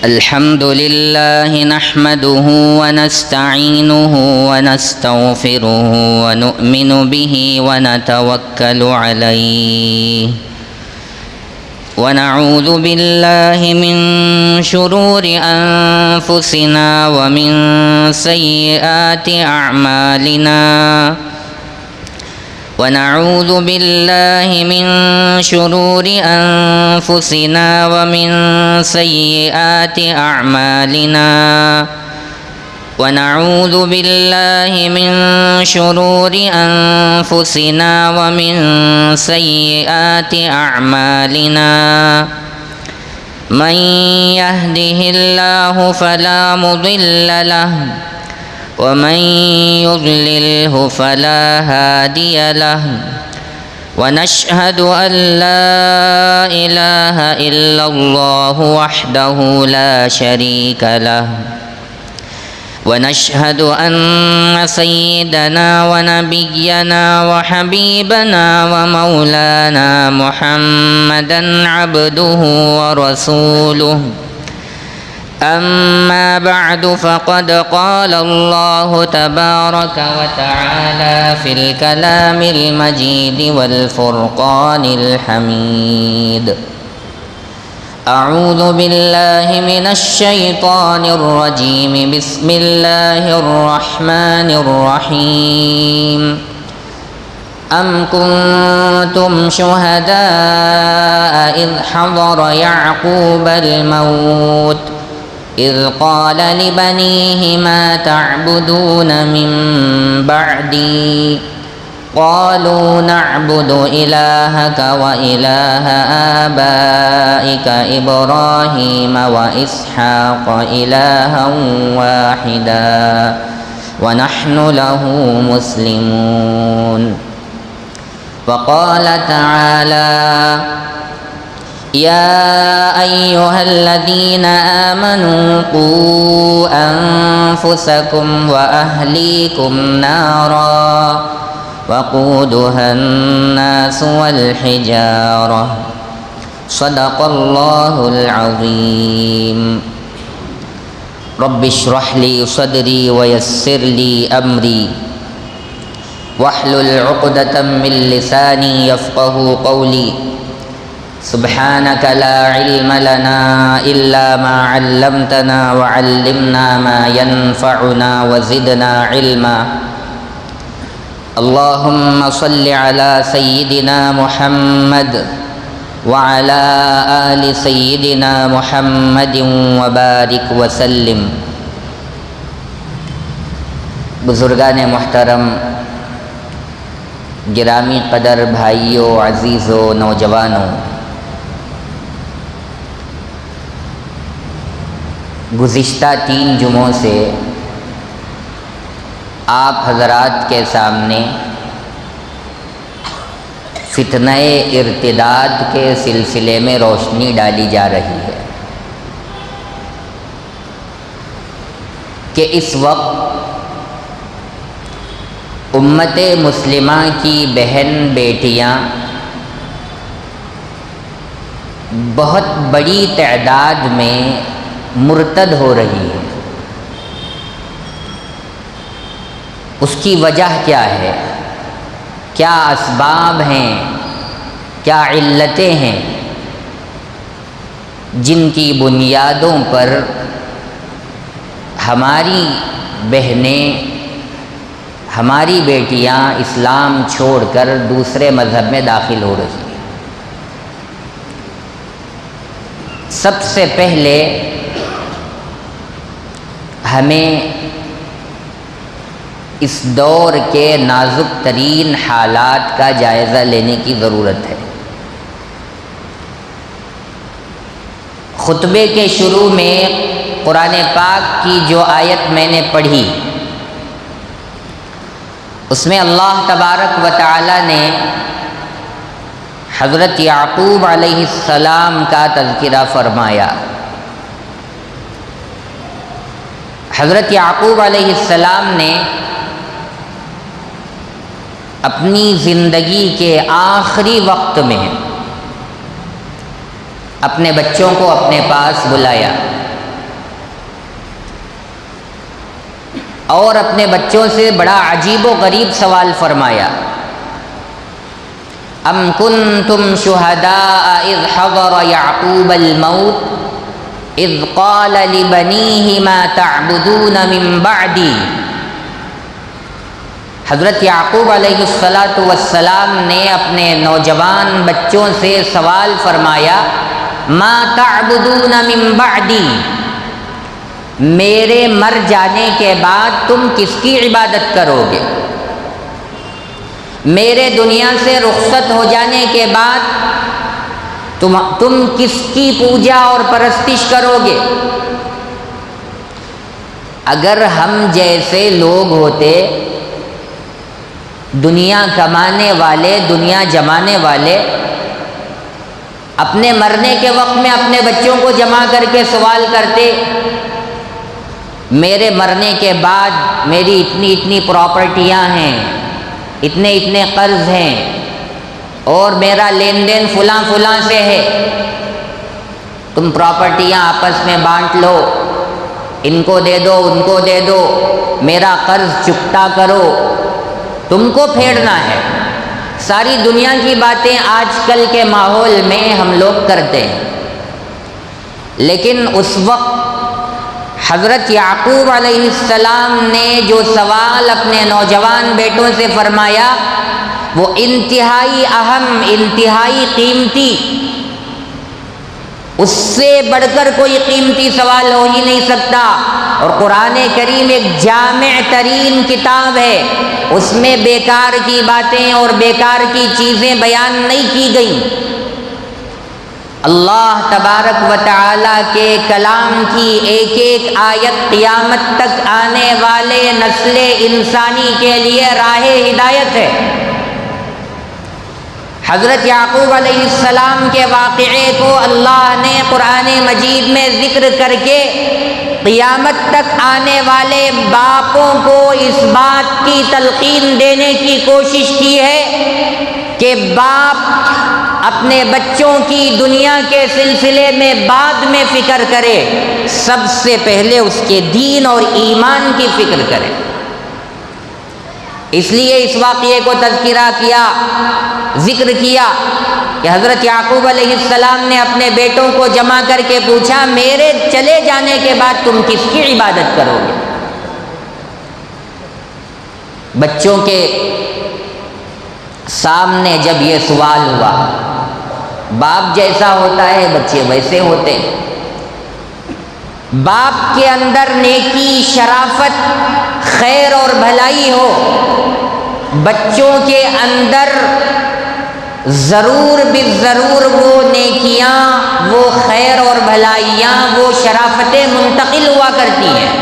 الحمد لله نحمده ونستعينه ونستغفره ونؤمن به ونتوكل عليه ونعوذ بالله من شرور أنفسنا ومن سيئات أعمالنا ونعوذ بالله من شرور أنفسنا ومن سيئات أعمالنا ونعوذ بالله من شرور أنفسنا ومن سيئات أعمالنا من يهده الله فلا مضل له ومن يضلله فلا هادي له ونشهد أن لا إله إلا الله وحده لا شريك له ونشهد أن سيدنا ونبينا وحبيبنا ومولانا محمدا عبده ورسوله أما بعد فقد قال الله تبارك وتعالى في الكلام المجيد والفرقان الحميد أعوذ بالله من الشيطان الرجيم بسم الله الرحمن الرحيم أم كنتم شهداء إذ حضر يعقوب الموت إذ قال لبنيه ما تعبدون من بعدي قالوا نعبد إلهك وإله آبائك إبراهيم وإسحاق إلها واحدا ونحن له مسلمون وقال تعالى يا أيها الذين آمنوا قوا أنفسكم وأهليكم نارا وقودها الناس والحجارة صدق الله العظيم رب اشرح لي صدري ويسر لي أمري واحلل عقدة من لساني يفقه قولي سبحانك لا علم لنا إلا ما علمتنا وعلمنا ما ينفعنا وزدنا علما اللهم صل على سيدنا محمد وعلى آل سيدنا محمد وبارك وسلم بزرگان محترم، گرامی قدر بھائیوں، عزیزوں، نوجوانوں، گزشتہ 3 جمعوں سے آپ حضرات کے سامنے فتنہ ارتداد کے سلسلے میں روشنی ڈالی جا رہی ہے کہ اس وقت امت مسلمہ کی بہن بیٹیاں بہت بڑی تعداد میں مرتد ہو رہی ہے۔ اس کی وجہ کیا ہے؟ کیا اسباب ہیں؟ کیا علتیں ہیں جن کی بنیادوں پر ہماری بہنیں، ہماری بیٹیاں اسلام چھوڑ کر دوسرے مذہب میں داخل ہو رہی ہیں؟ سب سے پہلے ہمیں اس دور کے نازک ترین حالات کا جائزہ لینے کی ضرورت ہے۔ خطبے کے شروع میں قرآن پاک کی جو آیت میں نے پڑھی، اس میں اللہ تبارک و تعالی نے حضرت یعقوب علیہ السلام کا تذکرہ فرمایا۔ حضرت یعقوب علیہ السلام نے اپنی زندگی کے آخری وقت میں اپنے بچوں کو اپنے پاس بلایا اور اپنے بچوں سے بڑا عجیب و غریب سوال فرمایا، ام کنتم شہداء اذ حضر یعقوب الموت اذ قال لبنیہ ما تعبدون من بعدی۔ حضرت یعقوب علیہ السلام نے اپنے نوجوان بچوں سے سوال فرمایا، ما تعبدون من بعدی، میرے مر جانے کے بعد تم کس کی عبادت کرو گے؟ میرے دنیا سے رخصت ہو جانے کے بعد تم کس کی پوجا اور پرستش کرو گے؟ اگر ہم جیسے لوگ ہوتے، دنیا کمانے والے، دنیا جمانے والے، اپنے مرنے کے وقت میں اپنے بچوں کو جمع کر کے سوال کرتے، میرے مرنے کے بعد میری اتنی اتنی پراپرٹیاں ہیں، اتنے اتنے قرض ہیں، اور میرا لین دین فلاں فلاں سے ہے، تم پراپرٹیاں آپس میں بانٹ لو، ان کو دے دو ان کو دے دو، میرا قرض چکتا کرو، تم کو پھیرنا ہے۔ ساری دنیا کی باتیں آج کل کے ماحول میں ہم لوگ کرتے ہیں، لیکن اس وقت حضرت یعقوب علیہ السلام نے جو سوال اپنے نوجوان بیٹوں سے فرمایا وہ انتہائی اہم، انتہائی قیمتی، اس سے بڑھ کر کوئی قیمتی سوال ہو ہی نہیں سکتا۔ اور قرآن کریم ایک جامع ترین کتاب ہے، اس میں بیکار کی باتیں اور بیکار کی چیزیں بیان نہیں کی گئیں۔ اللہ تبارک و تعالی کے کلام کی ایک ایک آیت قیامت تک آنے والے نسل انسانی کے لیے راہ ہدایت ہے۔ حضرت یعقوب علیہ السلام کے واقعے کو اللہ نے قرآن مجید میں ذکر کر کے قیامت تک آنے والے باپوں کو اس بات کی تلقین دینے کی کوشش کی ہے کہ باپ اپنے بچوں کی دنیا کے سلسلے میں بعد میں فکر کرے، سب سے پہلے اس کے دین اور ایمان کی فکر کرے۔ اس لیے اس واقعے کو تذکرہ کیا، ذکر کیا کہ حضرت یعقوب علیہ السلام نے اپنے بیٹوں کو جمع کر کے پوچھا، میرے چلے جانے کے بعد تم کس کی عبادت کرو گے؟ بچوں کے سامنے جب یہ سوال ہوا، باپ جیسا ہوتا ہے بچے ویسے ہوتے ہیں۔ باپ کے اندر نیکی، شرافت، خیر اور بھلائی ہو، بچوں کے اندر ضرور بالضرور وہ نیکیاں، وہ خیر اور بھلائیاں، وہ شرافتیں منتقل ہوا کرتی ہیں۔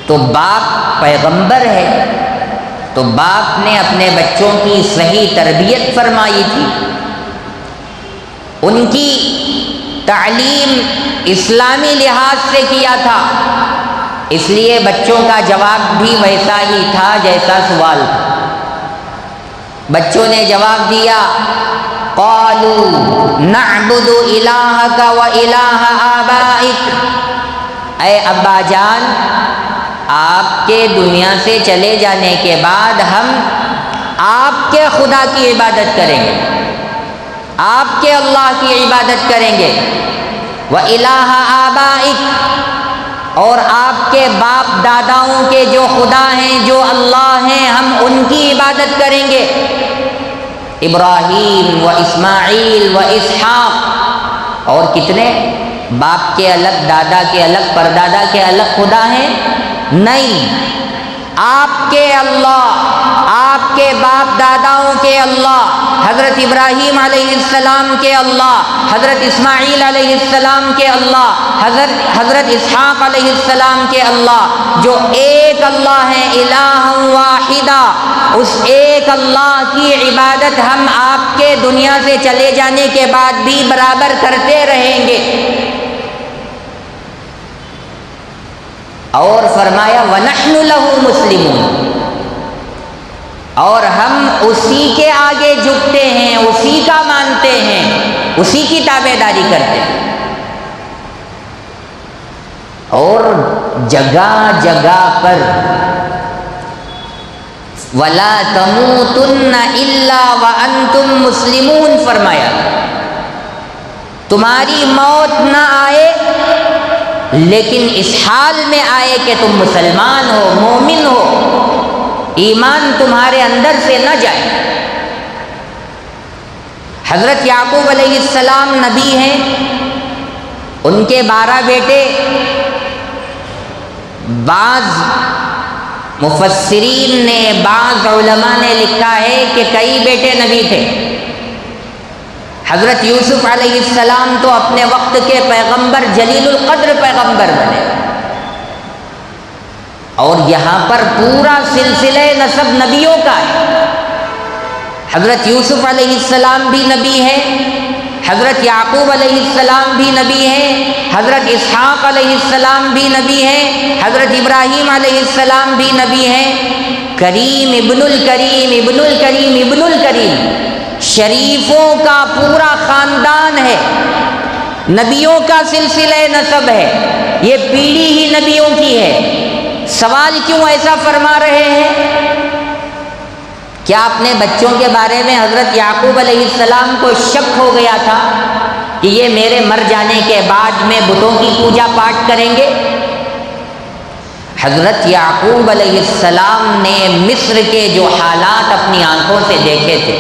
تو باپ پیغمبر ہے، تو باپ نے اپنے بچوں کی صحیح تربیت فرمائی تھی، ان کی تعلیم اسلامی لحاظ سے کیا تھا، اس لیے بچوں کا جواب بھی ویسا ہی تھا جیسا سوال تھا۔ بچوں نے جواب دیا، قالوا نعبد الہک و الہ آبائک، اے ابا جان، آپ کے دنیا سے چلے جانے کے بعد ہم آپ کے خدا کی عبادت کریں گے، آپ کے اللہ کی عبادت کریں گے، وَإِلَٰهَ آبَائِكَ، اور آپ کے باپ داداؤں کے جو خدا ہیں، جو اللہ ہیں، ہم ان کی عبادت کریں گے۔ ابراہیم و اسماعیل و اسحاق، اور کتنے باپ کے الگ، دادا کے الگ، پردادا کے الگ خدا ہیں؟ نہیں، آپ کے اللہ، آپ کے باپ داداؤں کے اللہ، حضرت ابراہیم علیہ السلام کے اللہ، حضرت اسماعیل علیہ السلام کے اللہ، حضرت اسحاق علیہ السلام کے اللہ، جو ایک اللہ ہے، الہ واحدہ، اس ایک اللہ کی عبادت ہم آپ کے دنیا سے چلے جانے کے بعد بھی برابر کرتے رہیں گے۔ اور فرمایا وَنَحْنُ لَهُ مُسْلِمُونَ، اور ہم اسی کے آگے جھکتے ہیں، اسی کا مانتے ہیں، اسی کی تابعداری کرتے ہیں۔ اور جگہ جگہ پر وَلَا تَمُوتُنَّ إِلَّا وَأَنْتُمْ مُسْلِمُونَ فرمایا، تمہاری موت نہ آئے لیکن اس حال میں آئے کہ تم مسلمان ہو، مومن ہو، ایمان تمہارے اندر سے نہ جائے۔ حضرت یعقوب علیہ السلام نبی ہیں، ان کے 12 بیٹے، بعض مفسرین نے، بعض علماء نے لکھا ہے کہ کئی بیٹے نبی تھے۔ حضرت یوسف علیہ السلام تو اپنے وقت کے پیغمبر، جلیل القدر پیغمبر بنے، اور یہاں پر پورا سلسلہ نسب نبیوں کا ہے۔ حضرت یوسف علیہ السلام بھی نبی ہیں، حضرت یعقوب علیہ السلام بھی نبی ہیں، حضرت اسحاق علیہ السلام بھی نبی ہیں، حضرت ابراہیم علیہ السلام بھی نبی ہیں۔ کریم ابن الکریم ابن الکریم ابن الکریم، شریفوں کا پورا خاندان ہے، نبیوں کا سلسلہ نسب ہے، یہ پیڑھی ہی نبیوں کی ہے۔ سوال کیوں ایسا فرما رہے ہیں؟ کیا اپنے بچوں کے بارے میں حضرت یعقوب علیہ السلام کو شک ہو گیا تھا کہ یہ میرے مر جانے کے بعد میں بتوں کی پوجا پاٹ کریں گے؟ حضرت یعقوب علیہ السلام نے مصر کے جو حالات اپنی آنکھوں سے دیکھے تھے،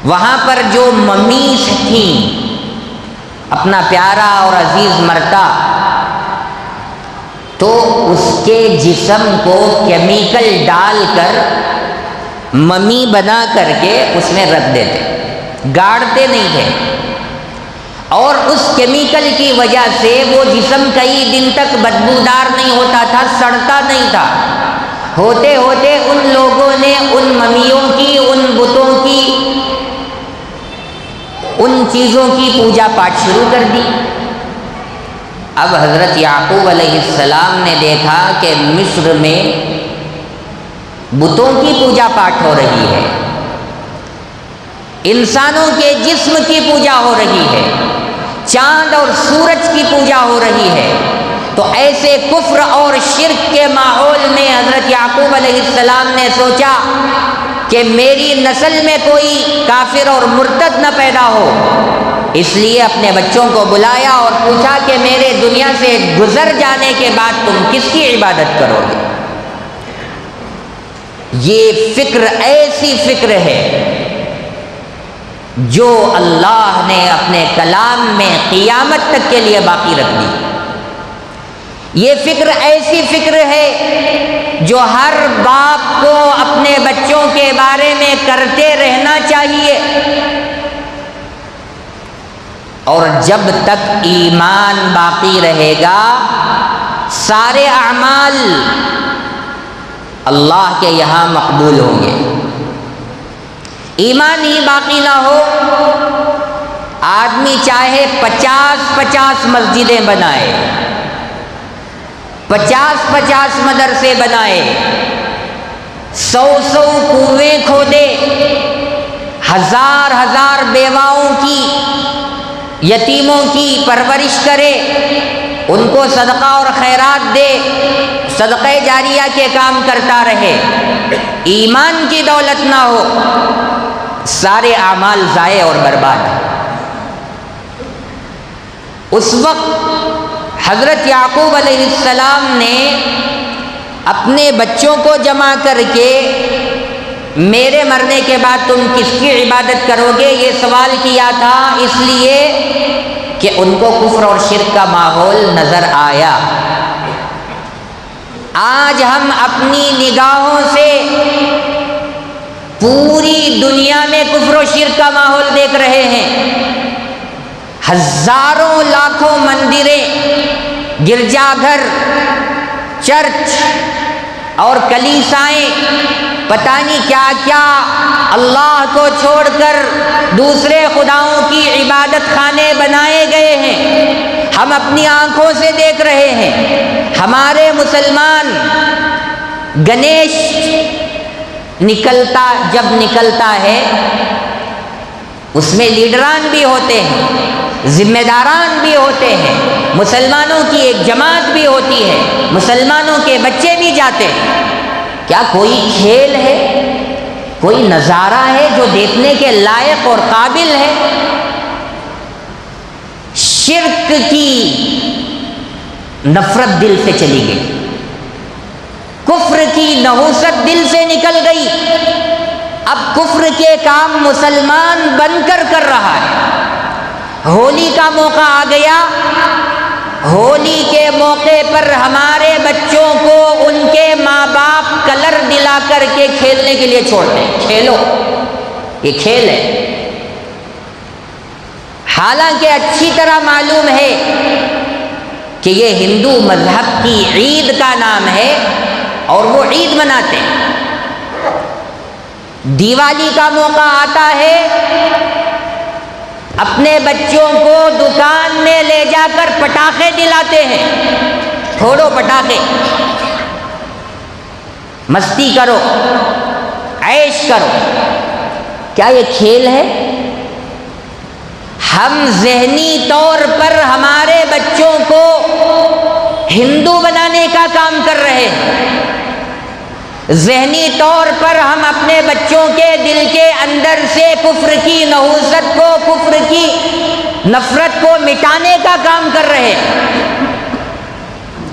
وہاں پر جو ممیز تھیں، اپنا پیارا اور عزیز مرتا، تو اس کے جسم کو کیمیکل ڈال کر ممی بنا کر کے اس میں رکھ دیتے، گاڑتے نہیں تھے، اور اس کیمیکل کی وجہ سے وہ جسم کئی دن تک بدبودار نہیں ہوتا تھا، سڑتا نہیں تھا۔ ہوتے ہوتے ان لوگوں نے ان ممیوں کی، ان بتوں کی، ان چیزوں کی پوجا پاٹ شروع کر دی۔ اب حضرت یعقوب علیہ السلام نے دیکھا کہ مصر میں بتوں کی پوجا پاٹ ہو رہی ہے، انسانوں کے جسم کی پوجا ہو رہی ہے، چاند اور سورج کی پوجا ہو رہی ہے۔ تو ایسے کفر اور شرک کے ماحول میں حضرت یعقوب علیہ السلام نے سوچا کہ میری نسل میں کوئی کافر اور مرتد نہ پیدا ہو، اس لیے اپنے بچوں کو بلایا اور پوچھا کہ میرے دنیا سے گزر جانے کے بعد تم کس کی عبادت کرو گے؟ یہ فکر ایسی فکر ہے جو اللہ نے اپنے کلام میں قیامت تک کے لیے باقی رکھ دی۔ یہ فکر ایسی فکر ہے جو ہر باپ کو اپنے بچوں کے بارے میں کرتے رہنا چاہیے، اور جب تک ایمان باقی رہے گا سارے اعمال اللہ کے یہاں مقبول ہوں گے۔ ایمان ہی باقی نہ ہو، آدمی چاہے 50 مسجدیں بنائے، 50 مدرسے بنائے، 100 کنویں کھودے، ہزار بیواؤں کی، یتیموں کی پرورش کرے، ان کو صدقہ اور خیرات دے، صدقہ جاریہ کے کام کرتا رہے، ایمان کی دولت نہ ہو، سارے اعمال ضائع اور برباد ہیں۔ اس وقت حضرت یعقوب علیہ السلام نے اپنے بچوں کو جمع کر کے میرے مرنے کے بعد تم کس کی عبادت کرو گے یہ سوال کیا تھا، اس لیے کہ ان کو کفر اور شرک کا ماحول نظر آیا۔ آج ہم اپنی نگاہوں سے پوری دنیا میں کفر و شرک کا ماحول دیکھ رہے ہیں۔ ہزاروں لاکھوں مندریں، گرجا گھر، چرچ اور کلیسائیں، پتہ نہیں کیا کیا اللہ کو چھوڑ کر دوسرے خداؤں کی عبادت خانے بنائے گئے ہیں۔ ہم اپنی آنکھوں سے دیکھ رہے ہیں، ہمارے مسلمان گنیش جب نکلتا ہے اس میں لیڈران بھی ہوتے ہیں، ذمہ داران بھی ہوتے ہیں، مسلمانوں کی ایک جماعت بھی ہوتی ہے، مسلمانوں کے بچے بھی جاتے ہیں۔ کیا کوئی کھیل ہے، کوئی نظارہ ہے جو دیکھنے کے لائق اور قابل ہے؟ شرک کی نفرت دل سے چلی گئی، کفر کی نحوست دل سے نکل گئی، اب کفر کے کام مسلمان بن کر رہا ہے۔ ہولی کا موقع آ گیا، ہولی کے موقع پر ہمارے بچوں کو ان کے ماں باپ کلر دلا کر کے کھیلنے کے لیے چھوڑتے ہیں، کھیلو، یہ کھیل ہے، حالانکہ اچھی طرح معلوم ہے کہ یہ ہندو مذہب کی عید کا نام ہے اور وہ عید مناتے ہیں۔ دیوالی کا موقع آتا ہے، اپنے بچوں کو دکان میں لے جا کر پٹاخے دلاتے ہیں، پھوڑو پٹاخے، مستی کرو، عیش کرو۔ کیا یہ کھیل ہے؟ ہم ذہنی طور پر ہمارے بچوں کو ہندو بنانے کا کام کر رہے ہیں، ذہنی طور پر ہم اپنے بچوں کے دل کے اندر سے کفر کی نحوست کو، کفر کی نفرت کو مٹانے کا کام کر رہے ہیں۔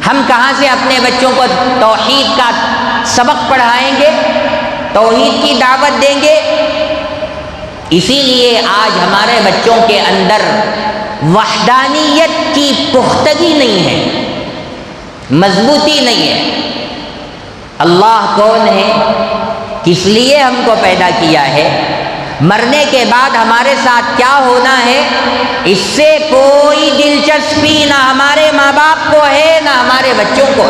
ہم کہاں سے اپنے بچوں کو توحید کا سبق پڑھائیں گے، توحید کی دعوت دیں گے؟ اسی لیے آج ہمارے بچوں کے اندر وحدانیت کی پختگی نہیں ہے، مضبوطی نہیں ہے۔ اللہ کون ہے، کس لیے ہم کو پیدا کیا ہے، مرنے کے بعد ہمارے ساتھ کیا ہونا ہے، اس سے کوئی دلچسپی نہ ہمارے ماں باپ کو ہے نہ ہمارے بچوں کو۔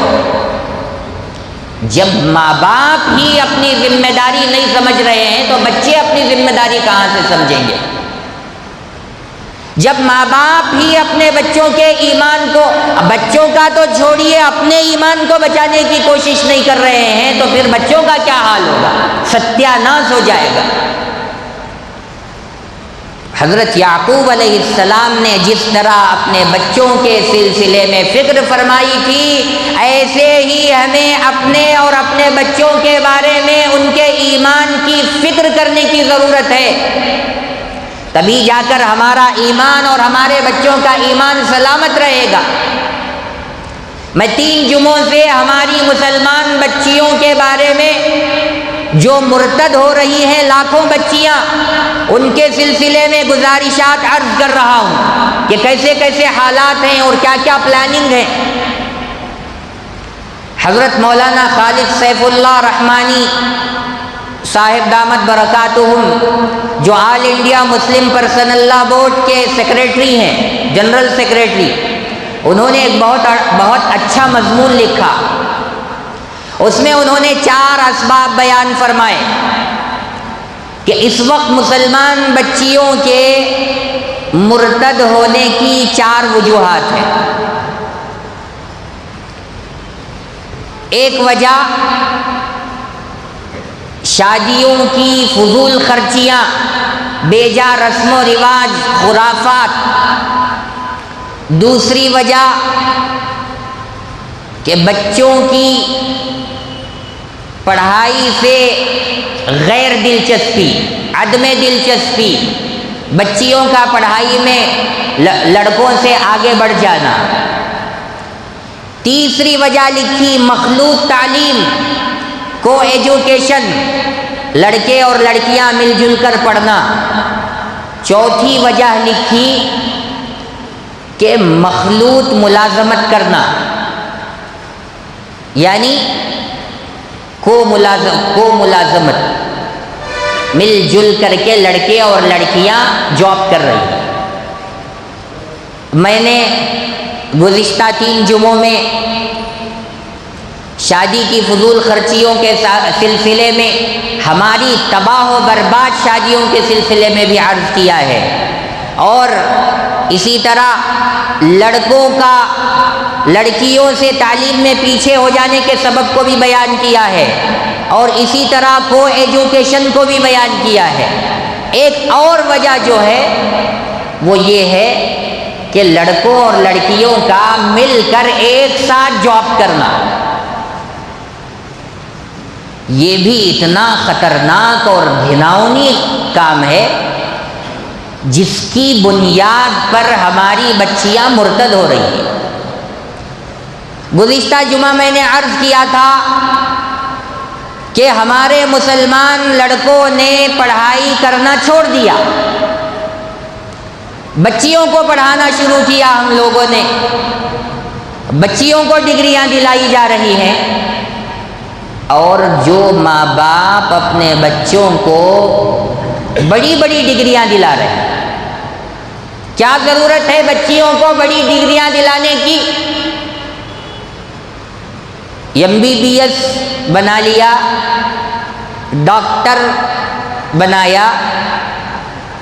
جب ماں باپ ہی اپنی ذمہ داری نہیں سمجھ رہے ہیں تو بچے اپنی ذمہ داری کہاں سے سمجھیں گے؟ جب ماں باپ ہی اپنے بچوں کے ایمان کو، بچوں کا تو چھوڑیے، اپنے ایمان کو بچانے کی کوشش نہیں کر رہے ہیں تو پھر بچوں کا کیا حال ہوگا؟ ستیہ ناش ہو جائے گا۔ حضرت یعقوب علیہ السلام نے جس طرح اپنے بچوں کے سلسلے میں فکر فرمائی تھی، ایسے ہی ہمیں اپنے اور اپنے بچوں کے بارے میں ان کے ایمان کی فکر کرنے کی ضرورت ہے، تبھی جا کر ہمارا ایمان اور ہمارے بچوں کا ایمان سلامت رہے گا۔ میں 3 جمعوں سے ہماری مسلمان بچیوں کے بارے میں جو مرتد ہو رہی ہیں لاکھوں بچیاں، ان کے سلسلے میں گزارشات عرض کر رہا ہوں کہ کیسے کیسے حالات ہیں اور کیا کیا پلاننگ ہے۔ حضرت مولانا خالد سیف اللہ رحمانی صاحب دامت برکاتہم، جو آل انڈیا مسلم پرسنل لا بورڈ کے سیکریٹری ہیں، جنرل سیکریٹری، انہوں نے ایک بہت اچھا مضمون لکھا۔ اس میں انہوں نے 4 اسباب بیان فرمائے کہ اس وقت مسلمان بچیوں کے مرتد ہونے کی 4 وجوہات ہیں۔ ایک وجہ شادیوں کی فضول خرچیاں، بے جا رسم و رواج، خرافات۔ دوسری وجہ کہ بچوں کی پڑھائی سے غیر دلچسپی، عدم دلچسپی، بچیوں کا پڑھائی میں لڑکوں سے آگے بڑھ جانا۔ تیسری وجہ لکھی مخلوط تعلیم، کو ایجوکیشن، لڑکے اور لڑکیاں مل جل کر پڑھنا۔ چوتھی وجہ لکھی کہ مخلوط ملازمت کرنا، یعنی کو ملازمت، مل جل کر کے لڑکے اور لڑکیاں جاب کر رہی ہیں۔ میں نے گزشتہ 3 جمعوں میں شادی کی فضول خرچیوں کے سلسلے میں، ہماری تباہ و برباد شادیوں کے سلسلے میں بھی عرض کیا ہے، اور اسی طرح لڑکوں کا لڑکیوں سے تعلیم میں پیچھے ہو جانے کے سبب کو بھی بیان کیا ہے۔ اور اسی طرح کو ایجوکیشن کو بھی بیان کیا ہے۔ ایک اور وجہ جو ہے وہ یہ ہے کہ لڑکوں اور لڑکیوں کا مل کر ایک ساتھ جاب کرنا، یہ بھی اتنا خطرناک اور گھناؤنی کام ہے جس کی بنیاد پر ہماری بچیاں مرتد ہو رہی ہیں۔ گزشتہ جمعہ میں نے عرض کیا تھا کہ ہمارے مسلمان لڑکوں نے پڑھائی کرنا چھوڑ دیا، بچیوں کو پڑھانا شروع کیا ہم لوگوں نے، بچیوں کو ڈگریاں دلائی جا رہی ہیں، اور جو ماں باپ اپنے بچوں کو بڑی بڑی ڈگریاں دلا رہے ہیں۔ کیا ضرورت ہے بچیوں کو بڑی ڈگریاں دلانے کی؟ MBBS بنا لیا، ڈاکٹر بنایا،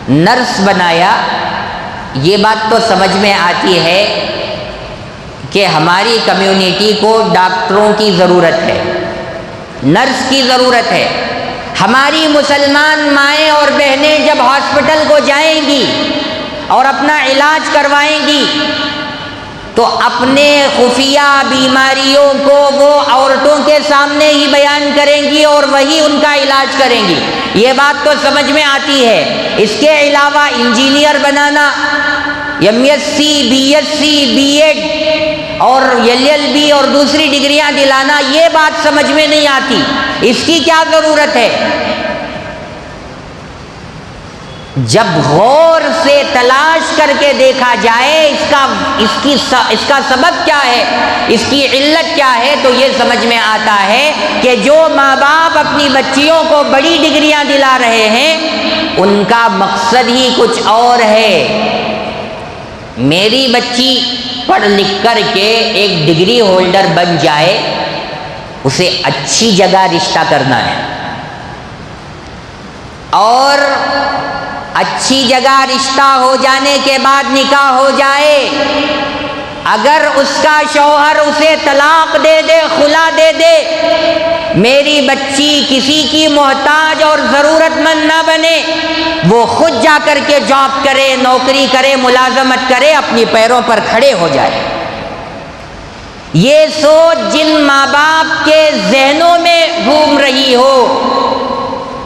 نرس بنایا، یہ بات تو سمجھ میں آتی ہے کہ ہماری کمیونٹی کو ڈاکٹروں کی ضرورت ہے، نرس کی ضرورت ہے۔ ہماری مسلمان مائیں اور بہنیں جب ہاسپٹل کو جائیں گی اور اپنا علاج کروائیں گی تو اپنے خفیہ بیماریوں کو وہ عورتوں کے سامنے ہی بیان کریں گی اور وہی ان کا علاج کریں گی، یہ بات تو سمجھ میں آتی ہے۔ اس کے علاوہ انجینئر بنانا، MSc BSc B.Ed اور LLB اور دوسری ڈگریاں دلانا، یہ بات سمجھ میں نہیں آتی، اس کی کیا ضرورت ہے؟ جب غور سے تلاش کر کے دیکھا جائے اس کا سبب کیا ہے، اس کی علت کیا ہے، تو یہ سمجھ میں آتا ہے کہ جو ماں باپ اپنی بچیوں کو بڑی ڈگریاں دلا رہے ہیں ان کا مقصد ہی کچھ اور ہے۔ میری بچی پڑھ لکھ کر کے ایک ڈگری ہولڈر بن جائے، اسے اچھی جگہ رشتہ کرنا ہے، اور اچھی جگہ رشتہ ہو جانے کے بعد نکاح ہو جائے، اگر اس کا شوہر اسے طلاق دے دے، خلا دے دے، میری بچی کسی کی محتاج اور ضرورت مند نہ بنے، وہ خود جا کر کے جاب کرے، نوکری کرے، ملازمت کرے، اپنی پیروں پر کھڑے ہو جائے۔ یہ سوچ جن ماں باپ کے ذہنوں میں گھوم رہی ہو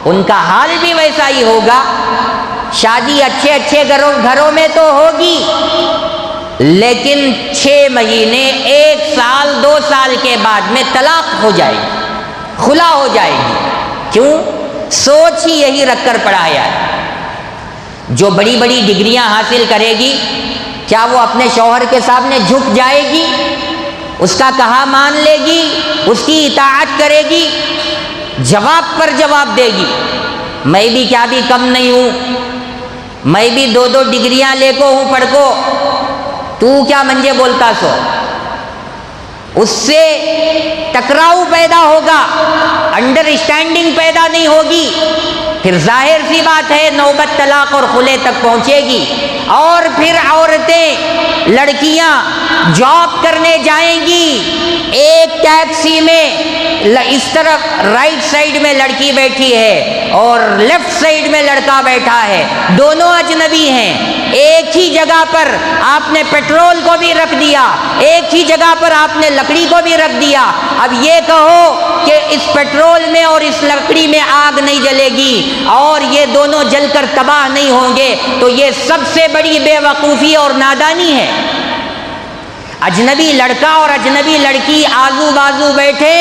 ان کا حال بھی ویسا ہی ہوگا۔ شادی اچھے گھروں میں تو ہوگی، لیکن 6 مہینے، 1 سال، 2 سال کے بعد میں طلاق ہو جائے گی، خلا ہو جائے گی۔ کیوں؟ سوچ ہی یہی رکھ کر پڑھایا ہے۔ جو بڑی بڑی ڈگریاں حاصل کرے گی، کیا وہ اپنے شوہر کے سامنے جھک جائے گی؟ اس کا کہا مان لے گی؟ اس کی اطاعت کرے گی؟ جواب پر جواب دے گی۔ میں بھی کیا بھی کم نہیں ہوں، میں بھی 2 ڈگریاں لے کو ہوں پڑھ کو، تو کیا منجے بولتا سو؟ اس سے ٹکراؤ پیدا ہوگا، انڈرسٹینڈنگ پیدا نہیں ہوگی، پھر ظاہر سی بات ہے نوبت طلاق اور خلے تک پہنچے گی۔ اور پھر عورتیں، لڑکیاں جاب کرنے جائیں گی، ایک ٹیکسی میں اس طرف رائٹ سائڈ میں لڑکی بیٹھی ہے اور لیفٹ سائڈ میں لڑکا بیٹھا ہے، دونوں اجنبی ہیں، ایک ہی جگہ پر آپ نے پیٹرول کو بھی رکھ دیا، ایک ہی جگہ پر آپ نے لکڑی کو بھی رکھ دیا۔ اب یہ کہو کہ اس پیٹرول میں اور اس لکڑی میں آگ نہیں جلے گی اور یہ دونوں جل کر تباہ نہیں ہوں گے، تو یہ سب سے بڑی بے وقوفی اور نادانی ہے۔ اجنبی لڑکا اور اجنبی لڑکی آزو بازو بیٹھے،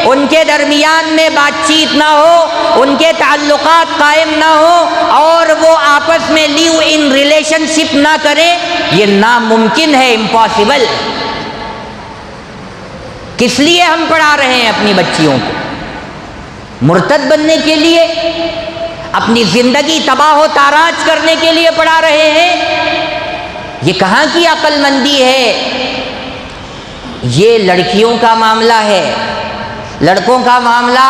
ان کے درمیان میں بات چیت نہ ہو، ان کے تعلقات قائم نہ ہو اور وہ آپس میں لیو ان ریلیشن شپ نہ کریں، یہ ناممکن ہے، امپاسبل۔ کس لیے ہم پڑھا رہے ہیں اپنی بچیوں کو؟ مرتد بننے کے لیے؟ اپنی زندگی تباہ و تاراج کرنے کے لیے پڑھا رہے ہیں؟ یہ کہاں کی عقل مندی ہے؟ یہ لڑکیوں کا معاملہ ہے۔ لڑکوں کا معاملہ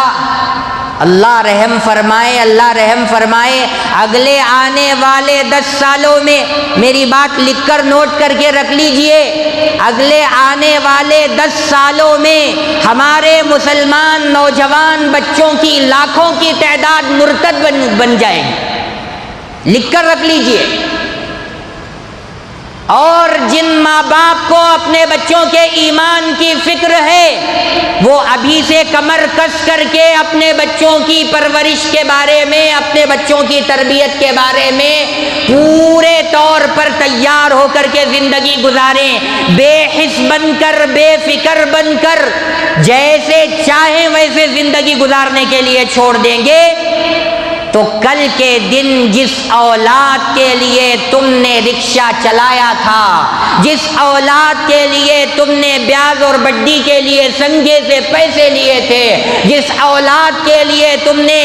اللہ رحم فرمائے، اللہ رحم فرمائے، اگلے آنے والے 10 سالوں میں، میری بات لکھ کر نوٹ کر کے رکھ لیجئے، اگلے آنے والے 10 سالوں میں ہمارے مسلمان نوجوان بچوں کی لاکھوں کی تعداد مرتد بن جائے گی، لکھ کر رکھ لیجئے۔ اور جن ماں باپ کو اپنے بچوں کے ایمان کی فکر ہے، وہ ابھی سے کمر کس کر کے اپنے بچوں کی پرورش کے بارے میں، اپنے بچوں کی تربیت کے بارے میں پورے طور پر تیار ہو کر کے زندگی گزاریں، بے حس بن کر، بے فکر بن کر، جیسے چاہیں ویسے زندگی گزارنے کے لیے چھوڑ دیں گے تو کل کے دن جس اولاد کے لیے تم نے رکشہ چلایا تھا، جس اولاد کے لیے تم نے بیاج اور بڈی کے لیے سنگے سے پیسے لیے تھے، جس اولاد کے لیے تم نے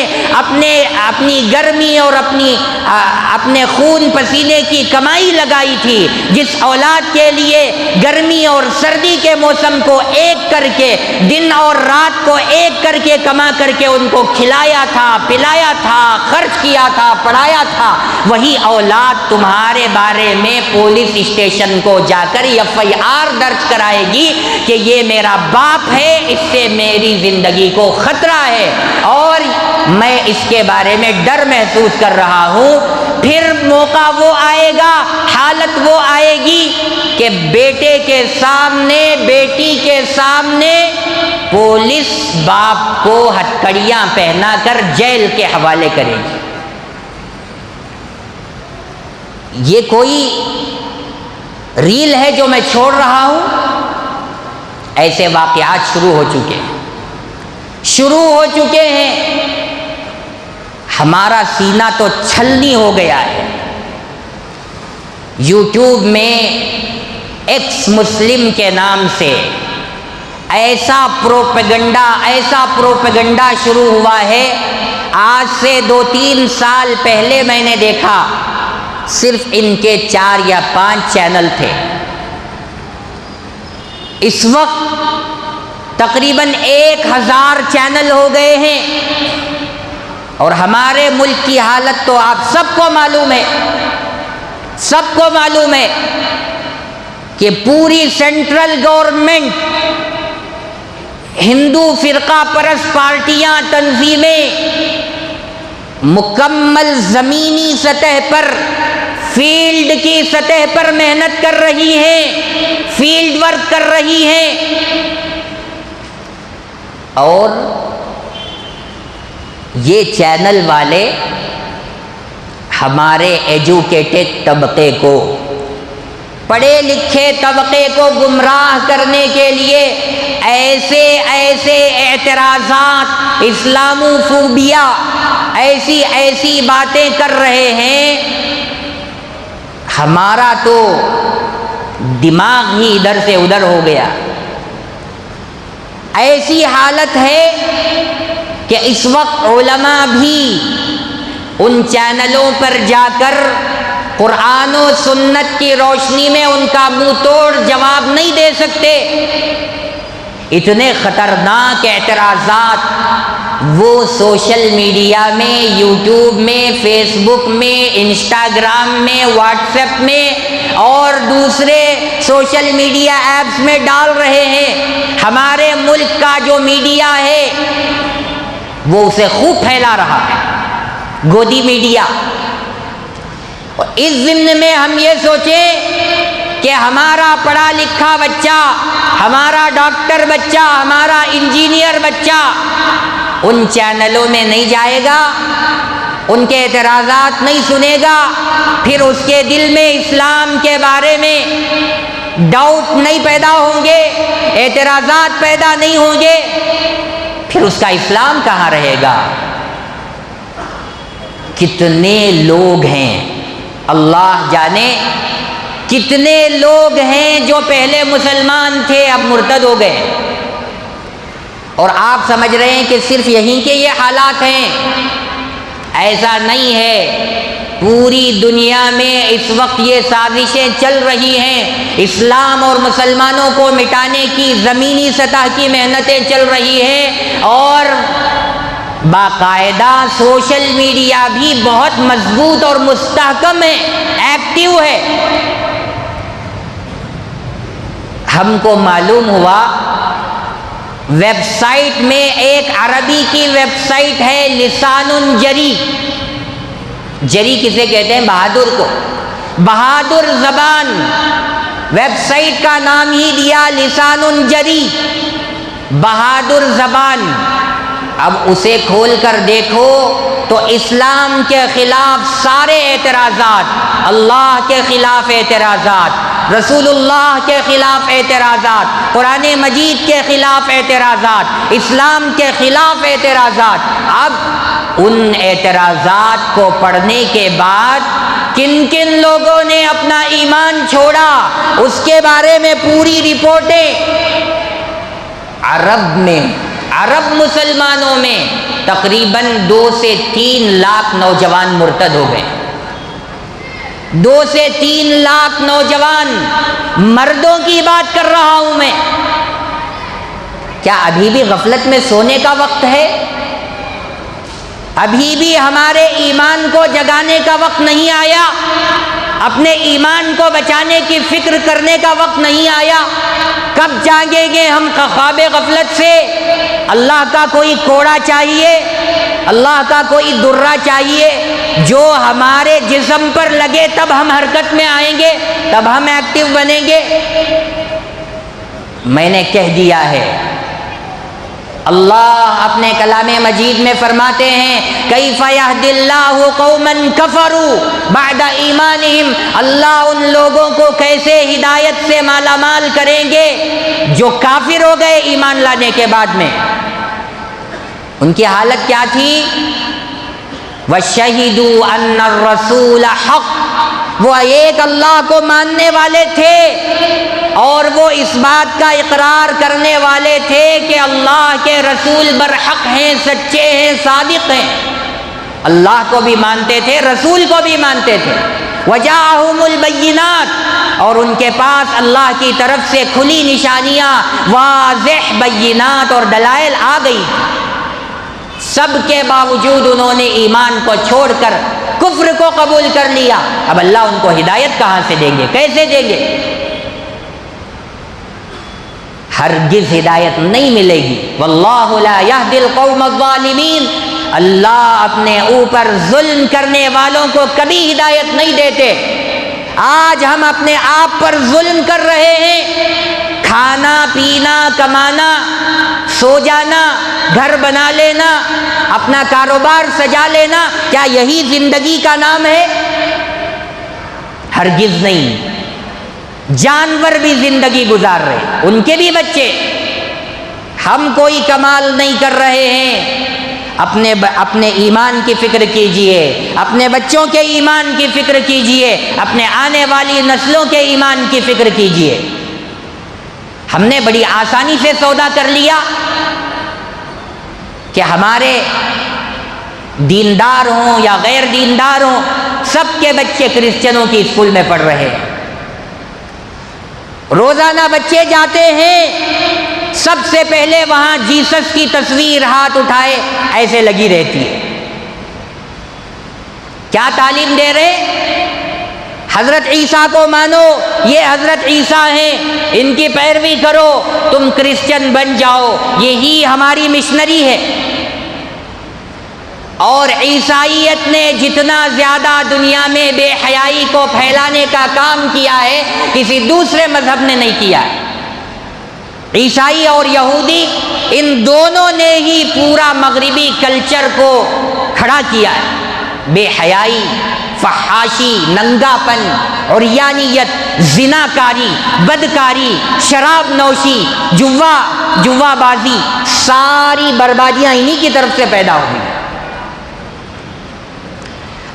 اپنی گرمی اور اپنے خون پسینے کی کمائی لگائی تھی، جس اولاد کے لیے گرمی اور سردی کے موسم کو ایک کر کے، دن اور رات کو ایک کر کے کما کر کے ان کو کھلایا تھا، پلایا تھا، خرچ کیا تھا، پڑھایا تھا، وہی اولاد تمہارے بارے میں پولیس اسٹیشن کو جا کر FIR درج کرائے گی کہ یہ میرا باپ ہے، اس سے میری زندگی کو خطرہ ہے اور میں اس کے بارے میں ڈر محسوس کر رہا ہوں۔ پھر موقع وہ آئے گا، حالت وہ آئے گی کہ بیٹے کے سامنے، بیٹی کے سامنے پولیس باپ کو ہتھکڑیاں پہنا کر جیل کے حوالے کرے گی۔ یہ کوئی ریل ہے جو میں چھوڑ رہا ہوں، ایسے واقعات شروع ہو چکے ہیں۔ ہمارا سینہ تو چھلنی ہو گیا ہے۔ یوٹیوب میں ایکس مسلم کے نام سے ایسا پروپیگنڈا شروع ہوا ہے۔ آج سے 2-3 سال پہلے میں نے دیکھا، صرف ان کے 4 یا 5 چینل تھے، اس وقت تقریباً 1000 چینل ہو گئے ہیں۔ اور ہمارے ملک کی حالت تو آپ سب کو معلوم ہے کہ پوری سینٹرل گورنمنٹ، ہندو فرقہ پرست پارٹیاں، تنظیمیں مکمل زمینی سطح پر، فیلڈ کی سطح پر محنت کر رہی ہیں، فیلڈ ورک کر رہی ہیں، اور یہ چینل والے ہمارے ایجوکیٹڈ طبقے کو، پڑھے لکھے طبقے کو گمراہ کرنے کے لیے ایسے اعتراضات، اسلاموفوبیا، ایسی باتیں کر رہے ہیں، ہمارا تو دماغ ہی ادھر سے ادھر ہو گیا۔ ایسی حالت ہے کہ اس وقت علماء بھی ان چینلوں پر جا کر قرآن و سنت کی روشنی میں ان کا منہ توڑ جواب نہیں دے سکتے۔ اتنے خطرناک اعتراضات وہ سوشل میڈیا میں، یوٹیوب میں، فیس بک میں، انسٹاگرام میں، واٹس ایپ میں اور دوسرے سوشل میڈیا ایپس میں ڈال رہے ہیں۔ ہمارے ملک کا جو میڈیا ہے وہ اسے خوب پھیلا رہا ہے، گودی میڈیا۔ اس ضمن میں ہم یہ سوچیں کہ ہمارا پڑھا لکھا بچہ، ہمارا ڈاکٹر بچہ، ہمارا انجینئر بچہ ان چینلوں میں نہیں جائے گا، ان کے اعتراضات نہیں سنے گا، پھر اس کے دل میں اسلام کے بارے میں ڈاؤٹ نہیں پیدا ہوں گے، اعتراضات پیدا نہیں ہوں گے، پھر اس کا اسلام کہاں رہے گا؟ کتنے لوگ ہیں، اللہ جانے کتنے لوگ ہیں جو پہلے مسلمان تھے اب مرتد ہو گئے، اور آپ سمجھ رہے ہیں کہ صرف یہیں کے یہ حالات ہیں۔ ایسا نہیں ہے، پوری دنیا میں اس وقت یہ سازشیں چل رہی ہیں، اسلام اور مسلمانوں کو مٹانے کی زمینی سطح کی محنتیں چل رہی ہیں، اور باقاعدہ سوشل میڈیا بھی بہت مضبوط اور مستحکم ہے، ایکٹیو ہے۔ ہم کو معلوم ہوا ویب سائٹ میں ایک عربی کی ویب سائٹ ہے لسان جری۔ جری کسے کہتے ہیں؟ بہادر کو، بہادر زبان۔ ویب سائٹ کا نام ہی دیا لسان جری، بہادر زبان۔ اب اسے کھول کر دیکھو تو اسلام کے خلاف سارے اعتراضات، اللہ کے خلاف اعتراضات، رسول اللہ کے خلاف اعتراضات، قرآن مجید کے خلاف اعتراضات، اسلام کے خلاف اعتراضات۔ اب ان اعتراضات کو پڑھنے کے بعد کن کن لوگوں نے اپنا ایمان چھوڑا اس کے بارے میں پوری رپورٹیں۔ عرب مسلمانوں میں تقریباً 2 سے 3 لاکھ نوجوان مرتد ہو گئے۔ 2 سے 3 لاکھ نوجوان، مردوں کی بات کر رہا ہوں میں۔ کیا ابھی بھی غفلت میں سونے کا وقت ہے؟ ابھی بھی ہمارے ایمان کو جگانے کا وقت نہیں آیا؟ اپنے ایمان کو بچانے کی فکر کرنے کا وقت نہیں آیا؟ کب جاگیں گے ہم خواب غفلت سے؟ اللہ کا کوئی کوڑا چاہیے، اللہ کا کوئی درہ چاہیے جو ہمارے جسم پر لگے، تب ہم حرکت میں آئیں گے، تب ہم ایکٹیو بنیں گے۔ میں نے کہہ دیا ہے، اللہ اپنے کلام مجید میں فرماتے ہیں کیف یہدی اللہ قوما کفروا بعد ایمانہم، اللہ ان لوگوں کو کیسے ہدایت سے مالا مال کریں گے جو کافر ہو گئے ایمان لانے کے بعد میں۔ ان کی حالت کیا تھی؟ وَشَهِدُوا أَنَّ الرَّسُولَ حَقٌّ، وہ ایک اللہ کو ماننے والے تھے اور وہ اس بات کا اقرار کرنے والے تھے کہ اللہ کے رسول برحق ہیں، سچے ہیں، صادق ہیں۔ اللہ کو بھی مانتے تھے، رسول کو بھی مانتے تھے۔ وَجَاءَهُمُ الْبَيِّنَاتُ، اور ان کے پاس اللہ کی طرف سے کھلی نشانیاں، واضح بینات اور دلائل آ گئی۔ سب کے باوجود انہوں نے ایمان کو چھوڑ کر کفر کو قبول کر لیا۔ اب اللہ ان کو ہدایت کہاں سے دیں گے؟ کیسے دیں گے؟ ہرگز ہدایت نہیں ملے گی۔ واللہ لا یہدی القوم الظالمین، اللہ اپنے اوپر ظلم کرنے والوں کو کبھی ہدایت نہیں دیتے۔ آج ہم اپنے آپ پر ظلم کر رہے ہیں۔ کھانا پینا، کمانا، سو جانا، گھر بنا لینا، اپنا کاروبار سجا لینا، کیا یہی زندگی کا نام ہے؟ ہرگز نہیں۔ جانور بھی زندگی گزار رہے، ان کے بھی بچے۔ ہم کوئی کمال نہیں کر رہے ہیں۔ اپنے ایمان کی فکر کیجئے، اپنے بچوں کے ایمان کی فکر کیجئے، اپنے آنے والی نسلوں کے ایمان کی فکر کیجئے۔ ہم نے بڑی آسانی سے سودا کر لیا کہ ہمارے دیندار ہوں یا غیر دیندار ہوں، سب کے بچے کرسچنوں کی اسکول میں پڑھ رہے ہیں۔ روزانہ بچے جاتے ہیں، سب سے پہلے وہاں جیسس کی تصویر ہاتھ اٹھائے ایسے لگی رہتی ہے۔ کیا تعلیم دے رہے؟ حضرت عیسیٰ کو مانو، یہ حضرت عیسیٰ ہیں، ان کی پیروی کرو، تم کرسچن بن جاؤ۔ یہی ہماری مشنری ہے۔ اور عیسائیت نے جتنا زیادہ دنیا میں بے حیائی کو پھیلانے کا کام کیا ہے، کسی دوسرے مذہب نے نہیں کیا ہے۔ عیسائی اور یہودی، ان دونوں نے ہی پورا مغربی کلچر کو کھڑا کیا ہے۔ بے حیائی، فحاشی، ننگاپن، عریانیت، زناکاری، بدکاری، شراب نوشی، جوا بازی، ساری بربادیاں انہی کی طرف سے پیدا ہوئی۔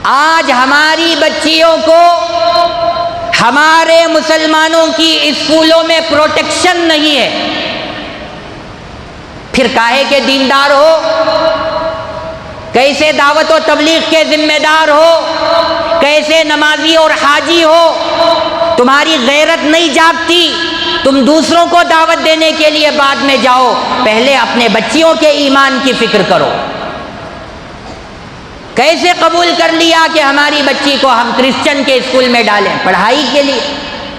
آج ہماری بچیوں کو ہمارے مسلمانوں کی اسکولوں میں پروٹیکشن نہیں ہے۔ پھر کاہے کے دیندار ہو، کیسے دعوت و تبلیغ کے ذمہ دار ہو، کیسے نمازی اور حاجی ہو، تمہاری غیرت نہیں جاگتی، تم دوسروں کو دعوت دینے کے لیے بعد میں جاؤ، پہلے اپنے بچیوں کے ایمان کی فکر کرو۔ کیسے قبول کر لیا کہ ہماری بچی کو ہم کرسچن کے اسکول میں ڈالیں؟ پڑھائی کے لیے،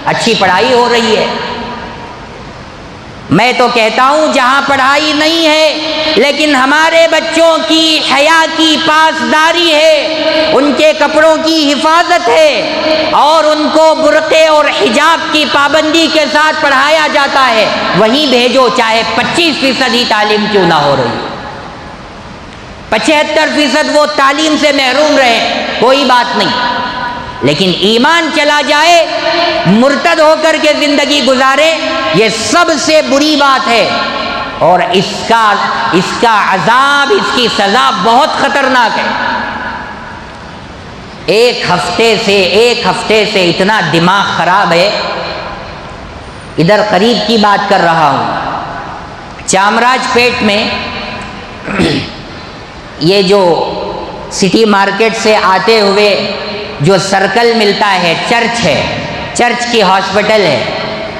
اچھی پڑھائی ہو رہی ہے۔ میں تو کہتا ہوں جہاں پڑھائی نہیں ہے لیکن ہمارے بچوں کی حیا کی پاسداری ہے، ان کے کپڑوں کی حفاظت ہے اور ان کو برقعے اور حجاب کی پابندی کے ساتھ پڑھایا جاتا ہے، وہیں بھیجو، چاہے 25% ہی تعلیم کیوں نہ ہو رہی، 75% وہ تعلیم سے محروم رہے، کوئی بات نہیں، لیکن ایمان چلا جائے، مرتد ہو کر کے زندگی گزارے، یہ سب سے بری بات ہے، اور اس کا عذاب، اس کی سزا بہت خطرناک ہے۔ ایک ہفتے سے اتنا دماغ خراب ہے، ادھر قریب کی بات کر رہا ہوں، چامراج پیٹ میں یہ جو سٹی مارکیٹ سے آتے ہوئے جو سرکل ملتا ہے، چرچ ہے، چرچ کی ہاسپٹل ہے،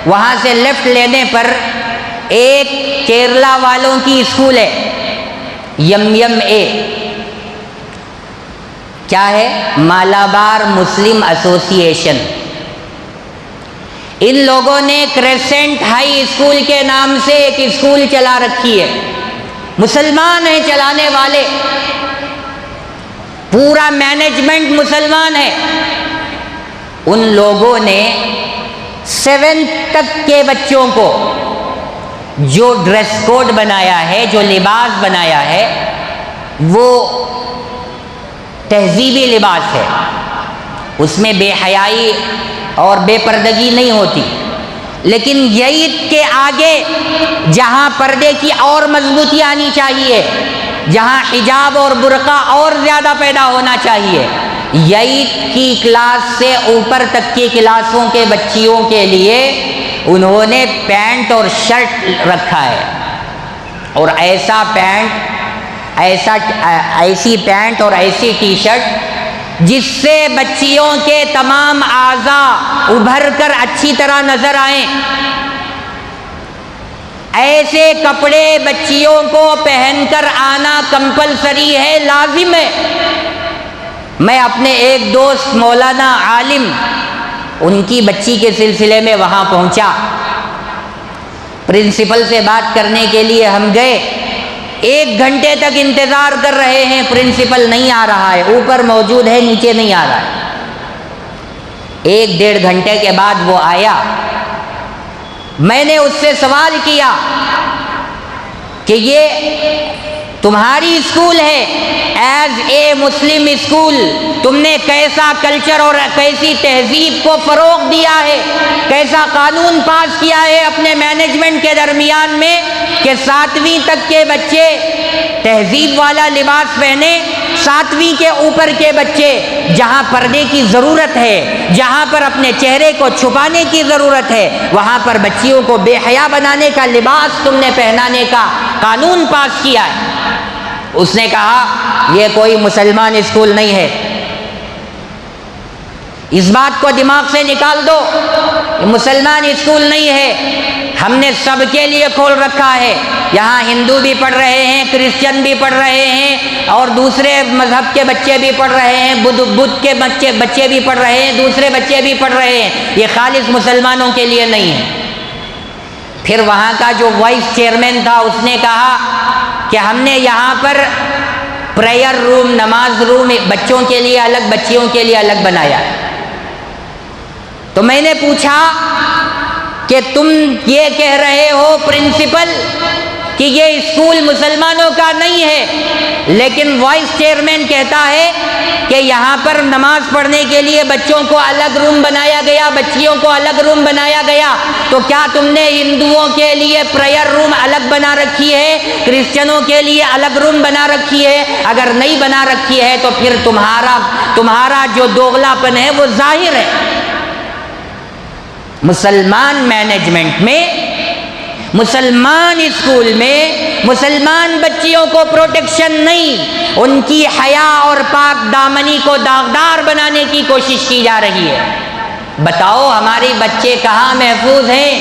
وہاں سے لیفٹ لینے پر ایک کیرلا والوں کی اسکول ہے، یم اے، کیا ہے؟ مالابار مسلم ایسوسی ایشن۔ ان لوگوں نے کریسنٹ ہائی اسکول کے نام سے ایک اسکول چلا رکھی ہے، مسلمان ہیں چلانے والے، پورا مینجمنٹ مسلمان ہے۔ ان لوگوں نے 7th تک کے بچوں کو جو ڈریس کوڈ بنایا ہے، جو لباس بنایا ہے، وہ تہذیبی لباس ہے، اس میں بے حیائی اور بے پردگی نہیں ہوتی، لیکن عید کے آگے جہاں پردے کی اور مضبوطی آنی چاہیے، جہاں حجاب اور برقع اور زیادہ پیدا ہونا چاہیے، عید کی کلاس سے اوپر تک کی کلاسوں کے بچیوں کے لیے انہوں نے پینٹ اور شرٹ رکھا ہے، اور ایسا پینٹ، ایسی پینٹ اور ایسی ٹی شرٹ جس سے بچیوں کے تمام اعضاء ابھر کر اچھی طرح نظر آئیں، ایسے کپڑے بچیوں کو پہن کر آنا کمپلسری ہے، لازم ہے۔ میں اپنے ایک دوست مولانا عالم، ان کی بچی کے سلسلے میں وہاں پہنچا، پرنسپل سے بات کرنے کے لیے ہم گئے، 1 گھنٹے تک انتظار کر رہے ہیں، پرنسپل نہیں آ رہا ہے، اوپر موجود ہے، نیچے نہیں آ رہا ہے۔ 1-1.5 گھنٹے کے بعد وہ آیا، میں نے اس سے سوال کیا کہ یہ تمہاری اسکول ہے، ایز اے مسلم اسکول تم نے کیسا کلچر اور کیسی تہذیب کو فروغ دیا ہے، کیسا قانون پاس کیا ہے اپنے مینجمنٹ کے درمیان میں کہ 7ویں تک کے بچے تہذیب والا لباس پہنے، 7ویں کے اوپر کے بچے جہاں پردے کی ضرورت ہے، جہاں پر اپنے چہرے کو چھپانے کی ضرورت ہے، وہاں پر بچیوں کو بے حیا بنانے کا لباس تم نے پہنانے کا قانون پاس کیا ہے۔ اس نے کہا یہ کوئی مسلمان اسکول نہیں ہے، اس بات کو دماغ سے نکال دو، یہ مسلمان اسکول نہیں ہے، ہم نے سب کے لیے کھول رکھا ہے، یہاں ہندو بھی پڑھ رہے ہیں، کرسچن بھی پڑھ رہے ہیں، اور دوسرے مذہب کے بچے بھی پڑھ رہے ہیں، بدھ کے بچے بھی پڑھ رہے ہیں، دوسرے بچے بھی پڑھ رہے ہیں، یہ خالص مسلمانوں کے لیے نہیں ہے۔ پھر وہاں کا جو وائس چیئرمین تھا اس نے کہا کہ ہم نے یہاں پر پریئر روم، نماز روم بچوں کے لیے الگ، بچیوں کے لیے الگ بنایا ہے۔ تو میں نے پوچھا کہ تم یہ کہہ رہے ہو پرنسپل کہ یہ اسکول مسلمانوں کا نہیں ہے، لیکن وائس چیئرمین کہتا ہے کہ یہاں پر نماز پڑھنے کے لیے بچوں کو الگ روم بنایا گیا، بچیوں کو الگ روم بنایا گیا، تو کیا تم نے ہندوؤں کے لیے پریئر روم الگ بنا رکھی ہے، کرسچنوں کے لیے الگ روم بنا رکھی ہے؟ اگر نہیں بنا رکھی ہے تو پھر تمہارا جو دوغلاپن ہے وہ ظاہر ہے۔ مسلمان مینجمنٹ میں، مسلمان اسکول میں مسلمان بچیوں کو پروٹیکشن نہیں، ان کی حیا اور پاک دامنی کو داغدار بنانے کی کوشش کی جا رہی ہے۔ بتاؤ ہمارے بچے کہاں محفوظ ہیں؟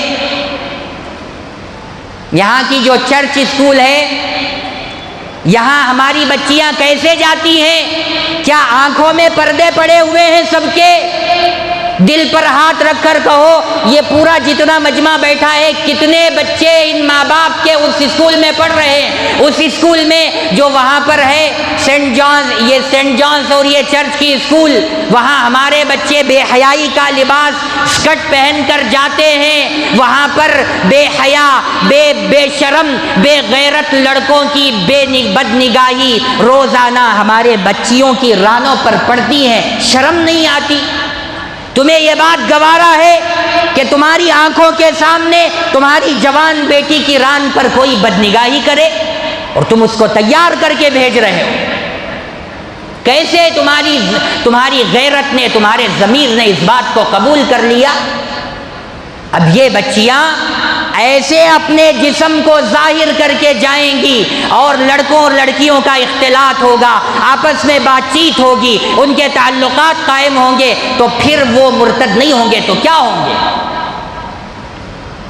یہاں کی جو چرچ اسکول ہے یہاں ہماری بچیاں کیسے جاتی ہیں؟ کیا آنکھوں میں پردے پڑے ہوئے ہیں سب کے؟ دل پر ہاتھ رکھ کر کہو یہ پورا جتنا مجمع بیٹھا ہے کتنے بچے ان ماں باپ کے اس اسکول میں پڑھ رہے ہیں؟ اس اسکول میں جو وہاں پر ہے سینٹ جانز اور یہ چرچ کی اسکول، وہاں ہمارے بچے بے حیائی کا لباس اسکرٹ پہن کر جاتے ہیں، وہاں پر بے حیا، بے شرم، بے غیرت لڑکوں کی بد نگاہی روزانہ ہمارے بچیوں کی رانوں پر پڑتی ہے، شرم نہیں آتی؟ تمہیں یہ بات گوارا ہے کہ تمہاری آنکھوں کے سامنے تمہاری جوان بیٹی کی ران پر کوئی بدنگاہی کرے اور تم اس کو تیار کر کے بھیج رہے ہو؟ کیسے تمہاری غیرت نے، تمہارے ضمیر نے اس بات کو قبول کر لیا؟ اب یہ بچیاں ایسے اپنے جسم کو ظاہر کر کے جائیں گی اور لڑکوں اور لڑکیوں کا اختلاط ہوگا، آپس میں بات چیت ہوگی، ان کے تعلقات قائم ہوں گے، تو پھر وہ مرتد نہیں ہوں گے تو کیا ہوں گے؟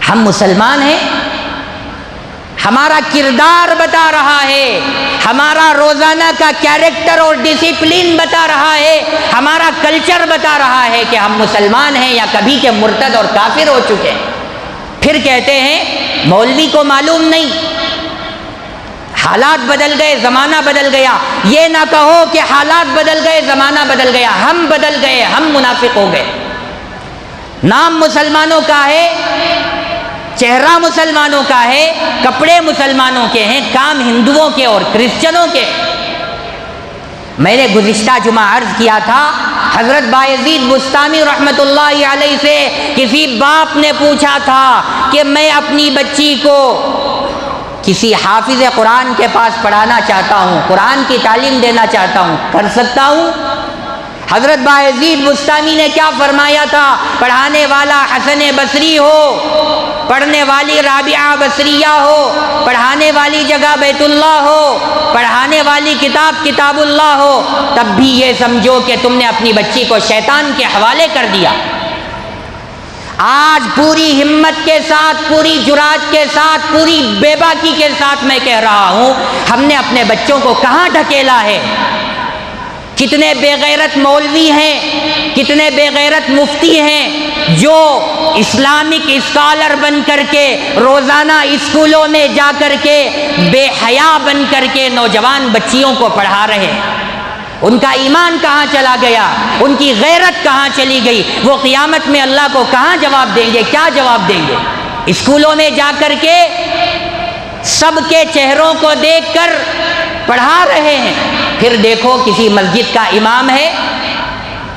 ہم مسلمان ہیں، ہمارا کردار بتا رہا ہے، ہمارا روزانہ کا کیریکٹر اور ڈسپلن بتا رہا ہے، ہمارا کلچر بتا رہا ہے کہ ہم مسلمان ہیں یا کبھی کے مرتد اور کافر ہو چکے ہیں۔ پھر کہتے ہیں مولوی کو معلوم نہیں، حالات بدل گئے، زمانہ بدل گیا۔ یہ نہ کہو کہ حالات بدل گئے، زمانہ بدل گیا، ہم بدل گئے، ہم منافق ہو گئے۔ نام مسلمانوں کا ہے، چہرہ مسلمانوں کا ہے، کپڑے مسلمانوں کے ہیں، کام ہندوؤں کے اور کرسچنوں کے۔ میں نے گزشتہ جمعہ عرض کیا تھا، حضرت بایزید بستامی رحمۃ اللہ علیہ سے کسی باپ نے پوچھا تھا کہ میں اپنی بچی کو کسی حافظ قرآن کے پاس پڑھانا چاہتا ہوں، قرآن کی تعلیم دینا چاہتا ہوں، کر سکتا ہوں؟ حضرت بایزید بستامی نے کیا فرمایا تھا؟ پڑھانے والا حسن بصری ہو، پڑھنے والی رابعہ بصریہ ہو، پڑھانے والی جگہ بیت اللہ ہو، پڑھانے والی کتاب کتاب اللہ ہو، تب بھی یہ سمجھو کہ تم نے اپنی بچی کو شیطان کے حوالے کر دیا۔ آج پوری ہمت کے ساتھ، پوری جرات کے ساتھ، پوری بے باکی کے ساتھ میں کہہ رہا ہوں، ہم نے اپنے بچوں کو کہاں ڈھکیلا ہے؟ کتنے بے غیرت مولوی ہیں، کتنے بے غیرت مفتی ہیں جو اسلامک اسکالر بن کر کے روزانہ اسکولوں میں جا کر کے بے حیا بن کر کے نوجوان بچیوں کو پڑھا رہے ہیں۔ ان کا ایمان کہاں چلا گیا؟ ان کی غیرت کہاں چلی گئی؟ وہ قیامت میں اللہ کو کہاں جواب دیں گے؟ کیا جواب دیں گے؟ اسکولوں میں جا کر کے سب کے چہروں کو دیکھ کر پڑھا رہے ہیں۔ پھر دیکھو کسی مسجد کا امام ہے،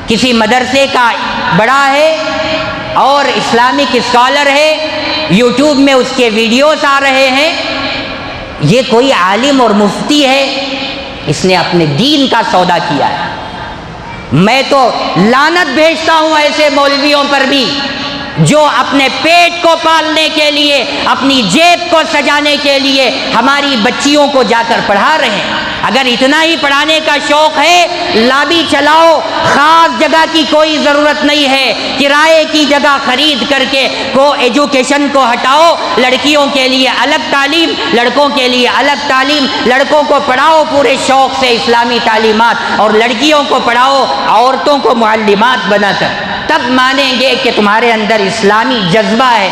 کسی مدرسے کا بڑا ہے اور اسلامک اسکالر ہے، یوٹیوب میں اس کے ویڈیوز آ رہے ہیں، یہ کوئی عالم اور مفتی ہے؟ اس نے اپنے دین کا سودا کیا ہے۔ میں تو لعنت بھیجتا ہوں ایسے مولویوں پر بھی جو اپنے پیٹ کو پالنے کے لیے، اپنی جیب کو سجانے کے لیے ہماری بچیوں کو جا کر پڑھا رہے ہیں۔ اگر اتنا ہی پڑھانے کا شوق ہے، لابی چلاؤ، خاص جگہ کی کوئی ضرورت نہیں ہے، کرائے کی جگہ خرید کر کے کو ایجوکیشن کو ہٹاؤ، لڑکیوں کے لیے الگ تعلیم، لڑکوں کے لیے الگ تعلیم، لڑکوں کو پڑھاؤ پورے شوق سے اسلامی تعلیمات اور لڑکیوں کو پڑھاؤ عورتوں کو معلمات بنا کر، تب مانیں گے کہ تمہارے اندر اسلامی جذبہ ہے،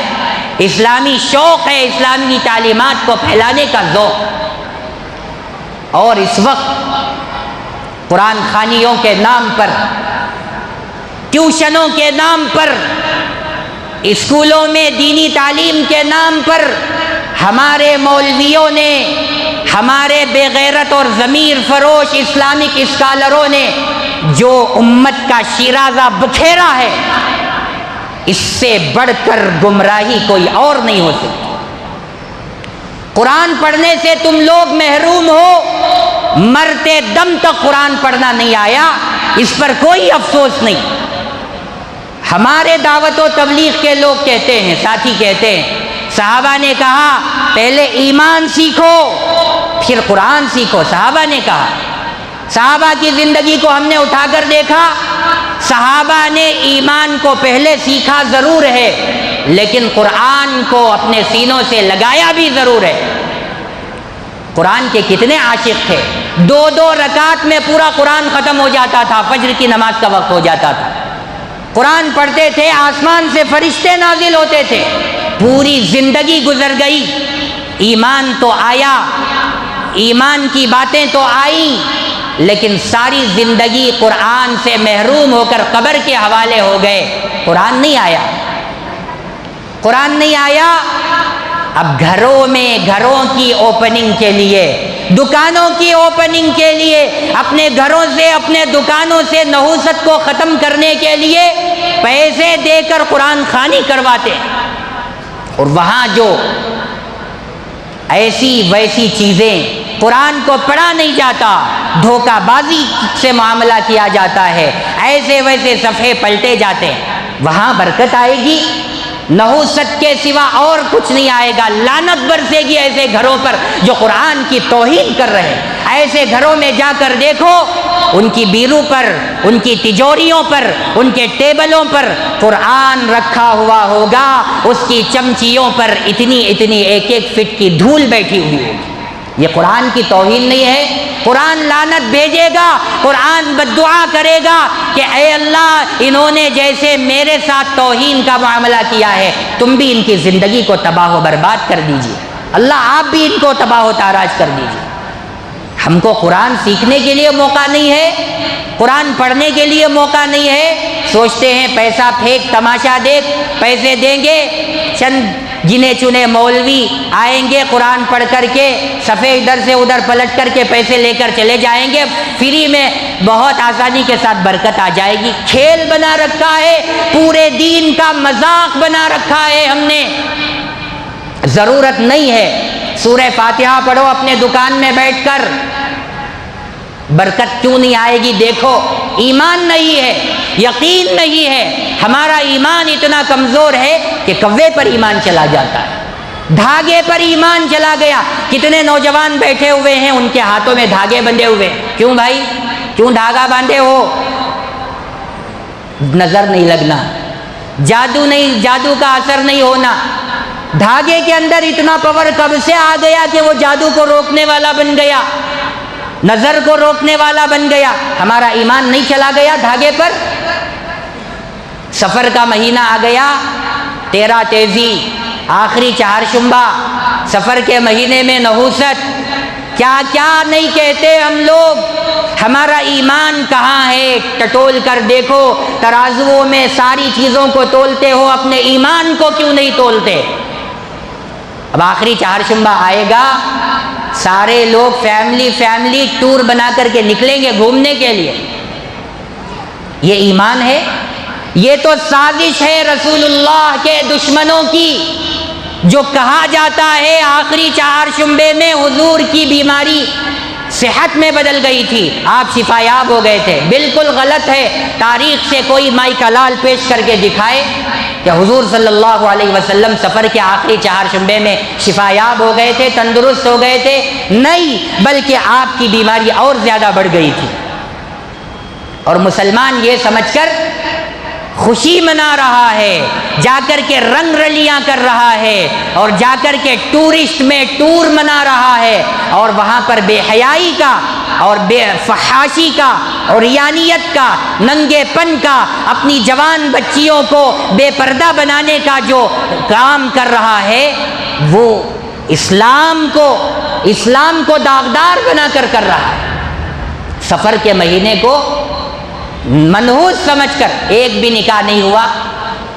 اسلامی شوق ہے، اسلامی تعلیمات کو پھیلانے کا ذوق۔ اور اس وقت قرآن خوانیوں کے نام پر، ٹیوشنوں کے نام پر، اسکولوں میں دینی تعلیم کے نام پر ہمارے مولویوں نے، ہمارے بے غیرت اور ضمیر فروش اسلامک اسکالروں نے جو امت کا شیرازہ بکھیرا ہے، اس سے بڑھ کر گمراہی کوئی اور نہیں ہو سکتی۔ قرآن پڑھنے سے تم لوگ محروم ہو، مرتے دم تک قرآن پڑھنا نہیں آیا، اس پر کوئی افسوس نہیں۔ ہمارے دعوت و تبلیغ کے لوگ کہتے ہیں، ساتھی کہتے ہیں، صحابہ نے کہا پہلے ایمان سیکھو پھر قرآن سیکھو۔ صحابہ نے کہا، صحابہ کی زندگی کو ہم نے اٹھا کر دیکھا، صحابہ نے ایمان کو پہلے سیکھا ضرور ہے، لیکن قرآن کو اپنے سینوں سے لگایا بھی ضرور ہے۔ قرآن کے کتنے عاشق تھے، 2 رکعت میں پورا قرآن ختم ہو جاتا تھا، فجر کی نماز کا وقت ہو جاتا تھا، قرآن پڑھتے تھے، آسمان سے فرشتے نازل ہوتے تھے، پوری زندگی گزر گئی، ایمان تو آیا، ایمان کی باتیں تو آئیں، لیکن ساری زندگی قرآن سے محروم ہو کر قبر کے حوالے ہو گئے، قرآن نہیں آیا، قرآن نہیں آیا۔ اب گھروں میں، گھروں کی اوپننگ کے لیے، دکانوں کی اوپننگ کے لیے، اپنے گھروں سے، اپنے دکانوں سے نحوست کو ختم کرنے کے لیے پیسے دے کر قرآن خوانی کرواتے ہیں، اور وہاں جو ایسی ویسی چیزیں، قرآن کو پڑھا نہیں جاتا، دھوکہ بازی سے معاملہ کیا جاتا ہے، ایسے ویسے صفحے پلٹے جاتے ہیں، وہاں برکت آئے گی؟ نحوست کے سوا اور کچھ نہیں آئے گا، لعنت برسے گی ایسے گھروں پر جو قرآن کی توہین کر رہے ہیں۔ ایسے گھروں میں جا کر دیکھو، ان کی بیرو پر، ان کی تجوریوں پر، ان کے ٹیبلوں پر قرآن رکھا ہوا ہوگا، اس کی چمچیوں پر اتنی 1 فٹ کی دھول بیٹھی ہوئی ہوگی۔ یہ قرآن کی توہین نہیں ہے؟ قرآن لعنت بھیجے گا، قرآن بددعا کرے گا کہ اے اللہ، انہوں نے جیسے میرے ساتھ توہین کا معاملہ کیا ہے، تم بھی ان کی زندگی کو تباہ و برباد کر دیجیے، اللہ آپ بھی ان کو تباہ و تاراج کر دیجیے۔ ہم کو قرآن سیکھنے کے لیے موقع نہیں ہے، قرآن پڑھنے کے لیے موقع نہیں ہے، سوچتے ہیں پیسہ پھینک، تماشا دیکھ، پیسے دیں گے، چند گنے چنے مولوی آئیں گے، قرآن پڑھ کر کے صفحے ادھر سے ادھر پلٹ کر کے پیسے لے کر چلے جائیں گے، فری میں بہت آسانی کے ساتھ برکت آ جائے گی۔ کھیل بنا رکھا ہے، پورے دین کا مذاق بنا رکھا ہے ہم نے، ضرورت نہیں ہے۔ سورہ فاتحہ پڑھو اپنے دکان میں بیٹھ کر، برکت کیوں نہیں آئے گی؟ دیکھو، ایمان نہیں ہے، یقین نہیں ہے، ہمارا ایمان اتنا کمزور ہے کہ کوے پر ایمان چلا جاتا ہے، دھاگے پر ایمان چلا گیا۔ کتنے نوجوان بیٹھے ہوئے ہیں، ان کے ہاتھوں میں دھاگے بندھے ہوئے، کیوں بھائی؟ کیوں دھاگا باندھے ہو؟ نظر نہیں لگنا، جادو نہیں، جادو کا اثر نہیں ہونا۔ دھاگے کے اندر اتنا پاور کب سے آ گیا کہ وہ جادو کو روکنے والا بن گیا، نظر کو روکنے والا بن گیا؟ ہمارا ایمان نہیں چلا گیا دھاگے پر؟ سفر کا مہینہ آ گیا، 13 تیزی، آخری چہارشنبہ، سفر کے مہینے میں نحوست، کیا کیا نہیں کہتے ہم لوگ۔ ہمارا ایمان کہاں ہے؟ ٹٹول کر دیکھو، ترازوؤں میں ساری چیزوں کو تولتے ہو، اپنے ایمان کو کیوں نہیں تولتے؟ اب آخری چہارشنبہ آئے گا، سارے لوگ فیملی ٹور بنا کر کے نکلیں گے گھومنے کے لیے۔ یہ ایمان ہے؟ یہ تو سازش ہے رسول اللہ کے دشمنوں کی، جو کہا جاتا ہے آخری چہارشنبے میں حضور کی بیماری صحت میں بدل گئی تھی، آپ شفا یاب ہو گئے تھے۔ بالکل غلط ہے۔ تاریخ سے کوئی مائی کا لال پیش کر کے دکھائے کہ حضور صلی اللہ علیہ وسلم سفر کے آخری چہارشنبے میں شفا یاب ہو گئے تھے، تندرست ہو گئے تھے؟ نہیں، بلکہ آپ کی بیماری اور زیادہ بڑھ گئی تھی، اور مسلمان یہ سمجھ کر خوشی منا رہا ہے، جا کر کے رنگ رلیاں کر رہا ہے، اور جا کر کے ٹورسٹ میں ٹور منا رہا ہے، اور وہاں پر بے حیائی کا اور بے فحاشی کا اور ریانیت کا، ننگے پن کا، اپنی جوان بچیوں کو بے پردہ بنانے کا جو کام کر رہا ہے، وہ اسلام کو داغدار بنا کر رہا ہے۔ سفر کے مہینے کو منحوس سمجھ کر، ایک بھی نکاح نہیں ہوا،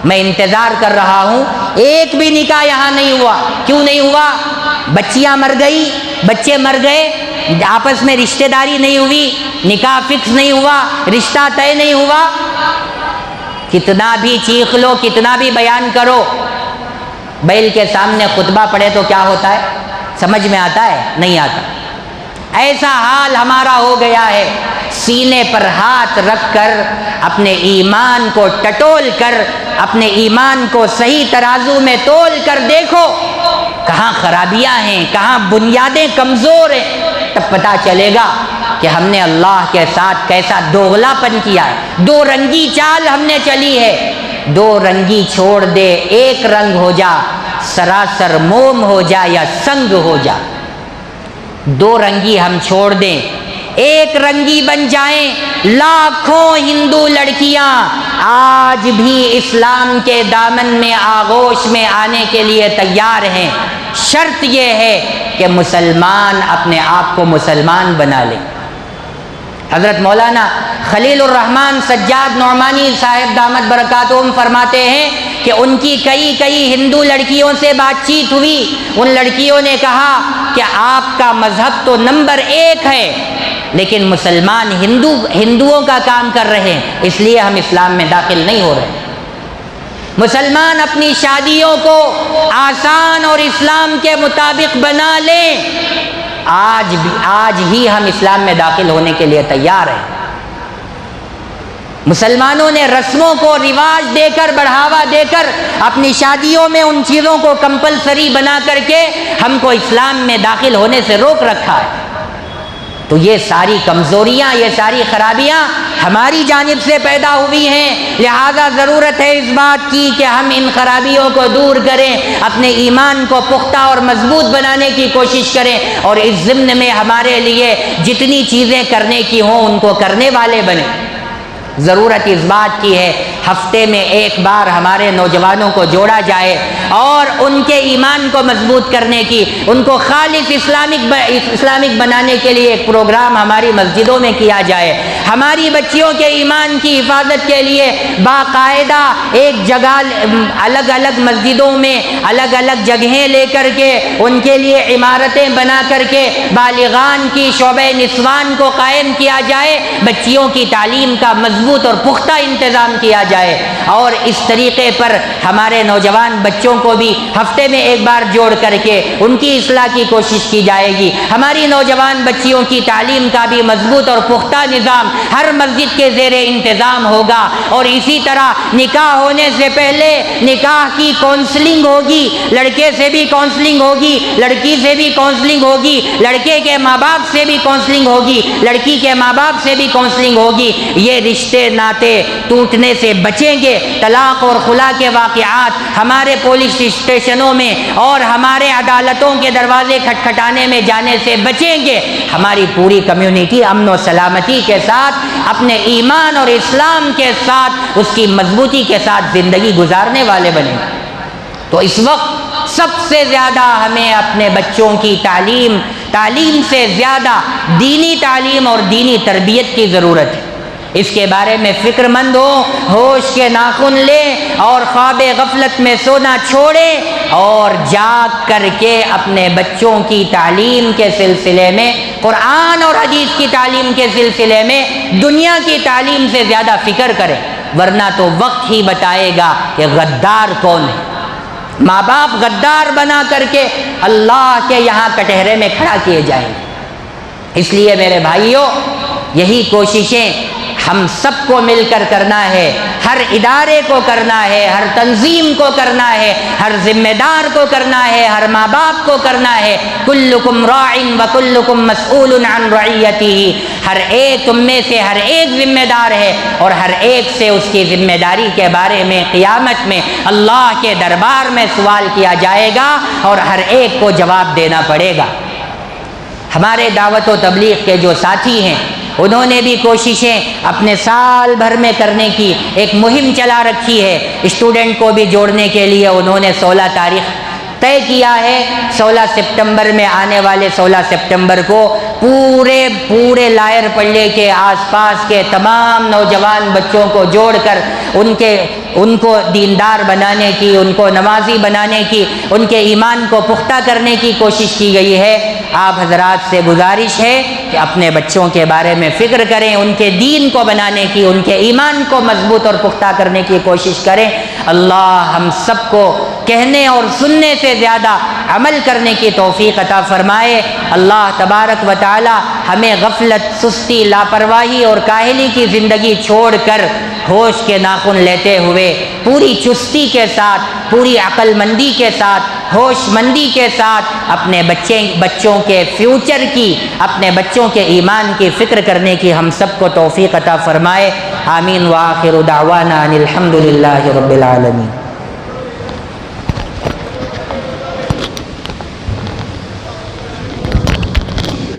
میں انتظار کر رہا ہوں، ایک بھی نکاح یہاں نہیں ہوا۔ کیوں نہیں ہوا؟ بچیاں مر گئی، بچے مر گئے، آپس میں رشتہ داری نہیں ہوئی، نکاح فکس نہیں ہوا، رشتہ طے نہیں ہوا۔ کتنا بھی چیخ لو، کتنا بھی بیان کرو، بیل کے سامنے خطبہ پڑھے تو کیا ہوتا ہے؟ سمجھ میں آتا ہے؟ نہیں آتا۔ ایسا حال ہمارا ہو گیا ہے۔ سینے پر ہاتھ رکھ کر اپنے ایمان کو ٹٹول کر، اپنے ایمان کو صحیح ترازو میں تول کر دیکھو، کہاں خرابیاں ہیں، کہاں بنیادیں کمزور ہیں، تب پتہ چلے گا کہ ہم نے اللہ کے ساتھ کیسا دوغلا پن کیا ہے۔ 2 رنگی چال ہم نے چلی ہے۔ 2 رنگی چھوڑ دے، ایک رنگ ہو جا، سراسر موم ہو جا یا سنگ ہو جا۔ دو رنگی ہم چھوڑ دیں، ایک رنگی بن جائیں۔ لاکھوں ہندو لڑکیاں آج بھی اسلام کے دامن میں آغوش میں آنے کے لیے تیار ہیں، شرط یہ ہے کہ مسلمان اپنے آپ کو مسلمان بنا لیں۔ حضرت مولانا خلیل الرحمن سجاد نعمانی صاحب دامت برکاتہم فرماتے ہیں کہ ان کی کئی ہندو لڑکیوں سے بات چیت ہوئی۔ ان لڑکیوں نے کہا کہ آپ کا مذہب تو نمبر 1 ہے، لیکن مسلمان ہندوؤں کا کام کر رہے ہیں، اس لیے ہم اسلام میں داخل نہیں ہو رہے۔ مسلمان اپنی شادیوں کو آسان اور اسلام کے مطابق بنا لیں، آج ہی ہم اسلام میں داخل ہونے کے لیے تیار ہیں۔ مسلمانوں نے رسموں کو رواج دے کر، بڑھاوا دے کر اپنی شادیوں میں ان چیزوں کو کمپلسری بنا کر کے ہم کو اسلام میں داخل ہونے سے روک رکھا ہے۔ تو یہ ساری کمزوریاں، یہ ساری خرابیاں ہماری جانب سے پیدا ہوئی ہیں، لہذا ضرورت ہے اس بات کی کہ ہم ان خرابیوں کو دور کریں، اپنے ایمان کو پختہ اور مضبوط بنانے کی کوشش کریں، اور اس ضمن میں ہمارے لیے جتنی چیزیں کرنے کی ہوں ان کو کرنے والے بنیں۔ ضرورت اس بات کی ہے ہفتے میں ایک بار ہمارے نوجوانوں کو جوڑا جائے اور ان کے ایمان کو مضبوط کرنے کی، ان کو خالص اسلامک بنانے کے لیے ایک پروگرام ہماری مسجدوں میں کیا جائے۔ ہماری بچیوں کے ایمان کی حفاظت کے لیے باقاعدہ ایک جگہ، الگ الگ مسجدوں میں الگ الگ جگہیں لے کر کے ان کے لیے عمارتیں بنا کر کے بالغان کی شعبہ نسوان کو قائم کیا جائے، بچیوں کی تعلیم کا مضبوط اور پختہ انتظام کیا جائے، اور اس طریقے پر ہمارے نوجوان بچوں کو بھی ہفتے میں ایک بار جوڑ کر کے ان کی اصلاح کی کوشش کی جائے گی۔ ہماری نوجوان بچیوں کی تعلیم کا بھی مضبوط اور پختہ نظام ہر مسجد کے زیر انتظام ہوگا، اور اسی طرح نکاح ہونے سے پہلے نکاح کی کونسلنگ ہوگی، لڑکے سے بھی کونسلنگ ہوگی، لڑکی سے بھی کونسلنگ ہوگی، لڑکے کے ماں باپ سے بھی کونسلنگ ہوگی، لڑکی کے ماں باپ سے بھی کونسلنگ ہوگی۔ یہ رشتے ناطے ٹوٹنے سے بچیں گے، طلاق اور خلا کے واقعات ہمارے پولیس اسٹیشنوں میں اور ہمارے عدالتوں کے دروازے کھٹکھٹانے میں جانے سے بچیں گے، ہماری پوری کمیونٹی امن و سلامتی کے ساتھ، اپنے ایمان اور اسلام کے ساتھ، اس کی مضبوطی کے ساتھ زندگی گزارنے والے بنیں۔ تو اس وقت سب سے زیادہ ہمیں اپنے بچوں کی تعلیم سے زیادہ دینی تعلیم اور دینی تربیت کی ضرورت ہے۔ اس کے بارے میں فکر مند ہو، ہوش کے ناخن لیں اور خواب غفلت میں سونا چھوڑیں، اور جاگ کر کے اپنے بچوں کی تعلیم کے سلسلے میں، قرآن اور حدیث کی تعلیم کے سلسلے میں دنیا کی تعلیم سے زیادہ فکر کریں، ورنہ تو وقت ہی بتائے گا کہ غدار کون ہے۔ ماں باپ غدار بنا کر کے اللہ کے یہاں کٹہرے میں کھڑا کیے جائیں گے۔ اس لیے میرے بھائیوں، یہی کوششیں ہم سب کو مل کر کرنا ہے، ہر ادارے کو کرنا ہے، ہر تنظیم کو کرنا ہے، ہر ذمہ دار کو کرنا ہے، ہر ماں باپ کو کرنا ہے۔ کلکم راع وکلکم مسئول عن رعیتہ، ہر ایک تم میں سے ہر ایک ذمہ دار ہے، اور ہر ایک سے اس کی ذمہ داری کے بارے میں قیامت میں اللہ کے دربار میں سوال کیا جائے گا، اور ہر ایک کو جواب دینا پڑے گا۔ ہمارے دعوت و تبلیغ کے جو ساتھی ہیں، انہوں نے بھی کوششیں اپنے سال بھر میں کرنے کی ایک مہم چلا رکھی ہے۔ اسٹوڈنٹ کو بھی جوڑنے کے لیے انہوں نے 16 تاریخ طے کیا ہے۔ 16 سپٹمبر میں، آنے والے 16 سپٹمبر کو پورے لائر پلے کے آس پاس کے تمام نوجوان بچوں کو جوڑ کر ان کو دیندار بنانے کی، ان کو نمازی بنانے کی، ان کے ایمان کو پختہ کرنے کی کوشش کی گئی ہے۔ آپ حضرات سے گزارش ہے کہ اپنے بچوں کے بارے میں فکر کریں، ان کے دین کو بنانے کی، ان کے ایمان کو مضبوط اور پختہ کرنے کی کوشش کریں۔ اللہ ہم سب کو کہنے اور سننے سے زیادہ عمل کرنے کی توفیق عطا فرمائے۔ اللہ تبارک و تعالی ہمیں غفلت، سستی، لاپرواہی اور کاہلی کی زندگی چھوڑ کر ہوش کے ناخن لیتے ہوئے پوری چستی کے ساتھ، پوری عقل مندی کے ساتھ، ہوش مندی کے ساتھ اپنے بچوں کے فیوچر کی، اپنے بچوں کے ایمان کی فکر کرنے کی ہم سب کو توفیق عطا فرمائے۔ آمین وآخر دعوانا ان الحمد للہ رب العالمین۔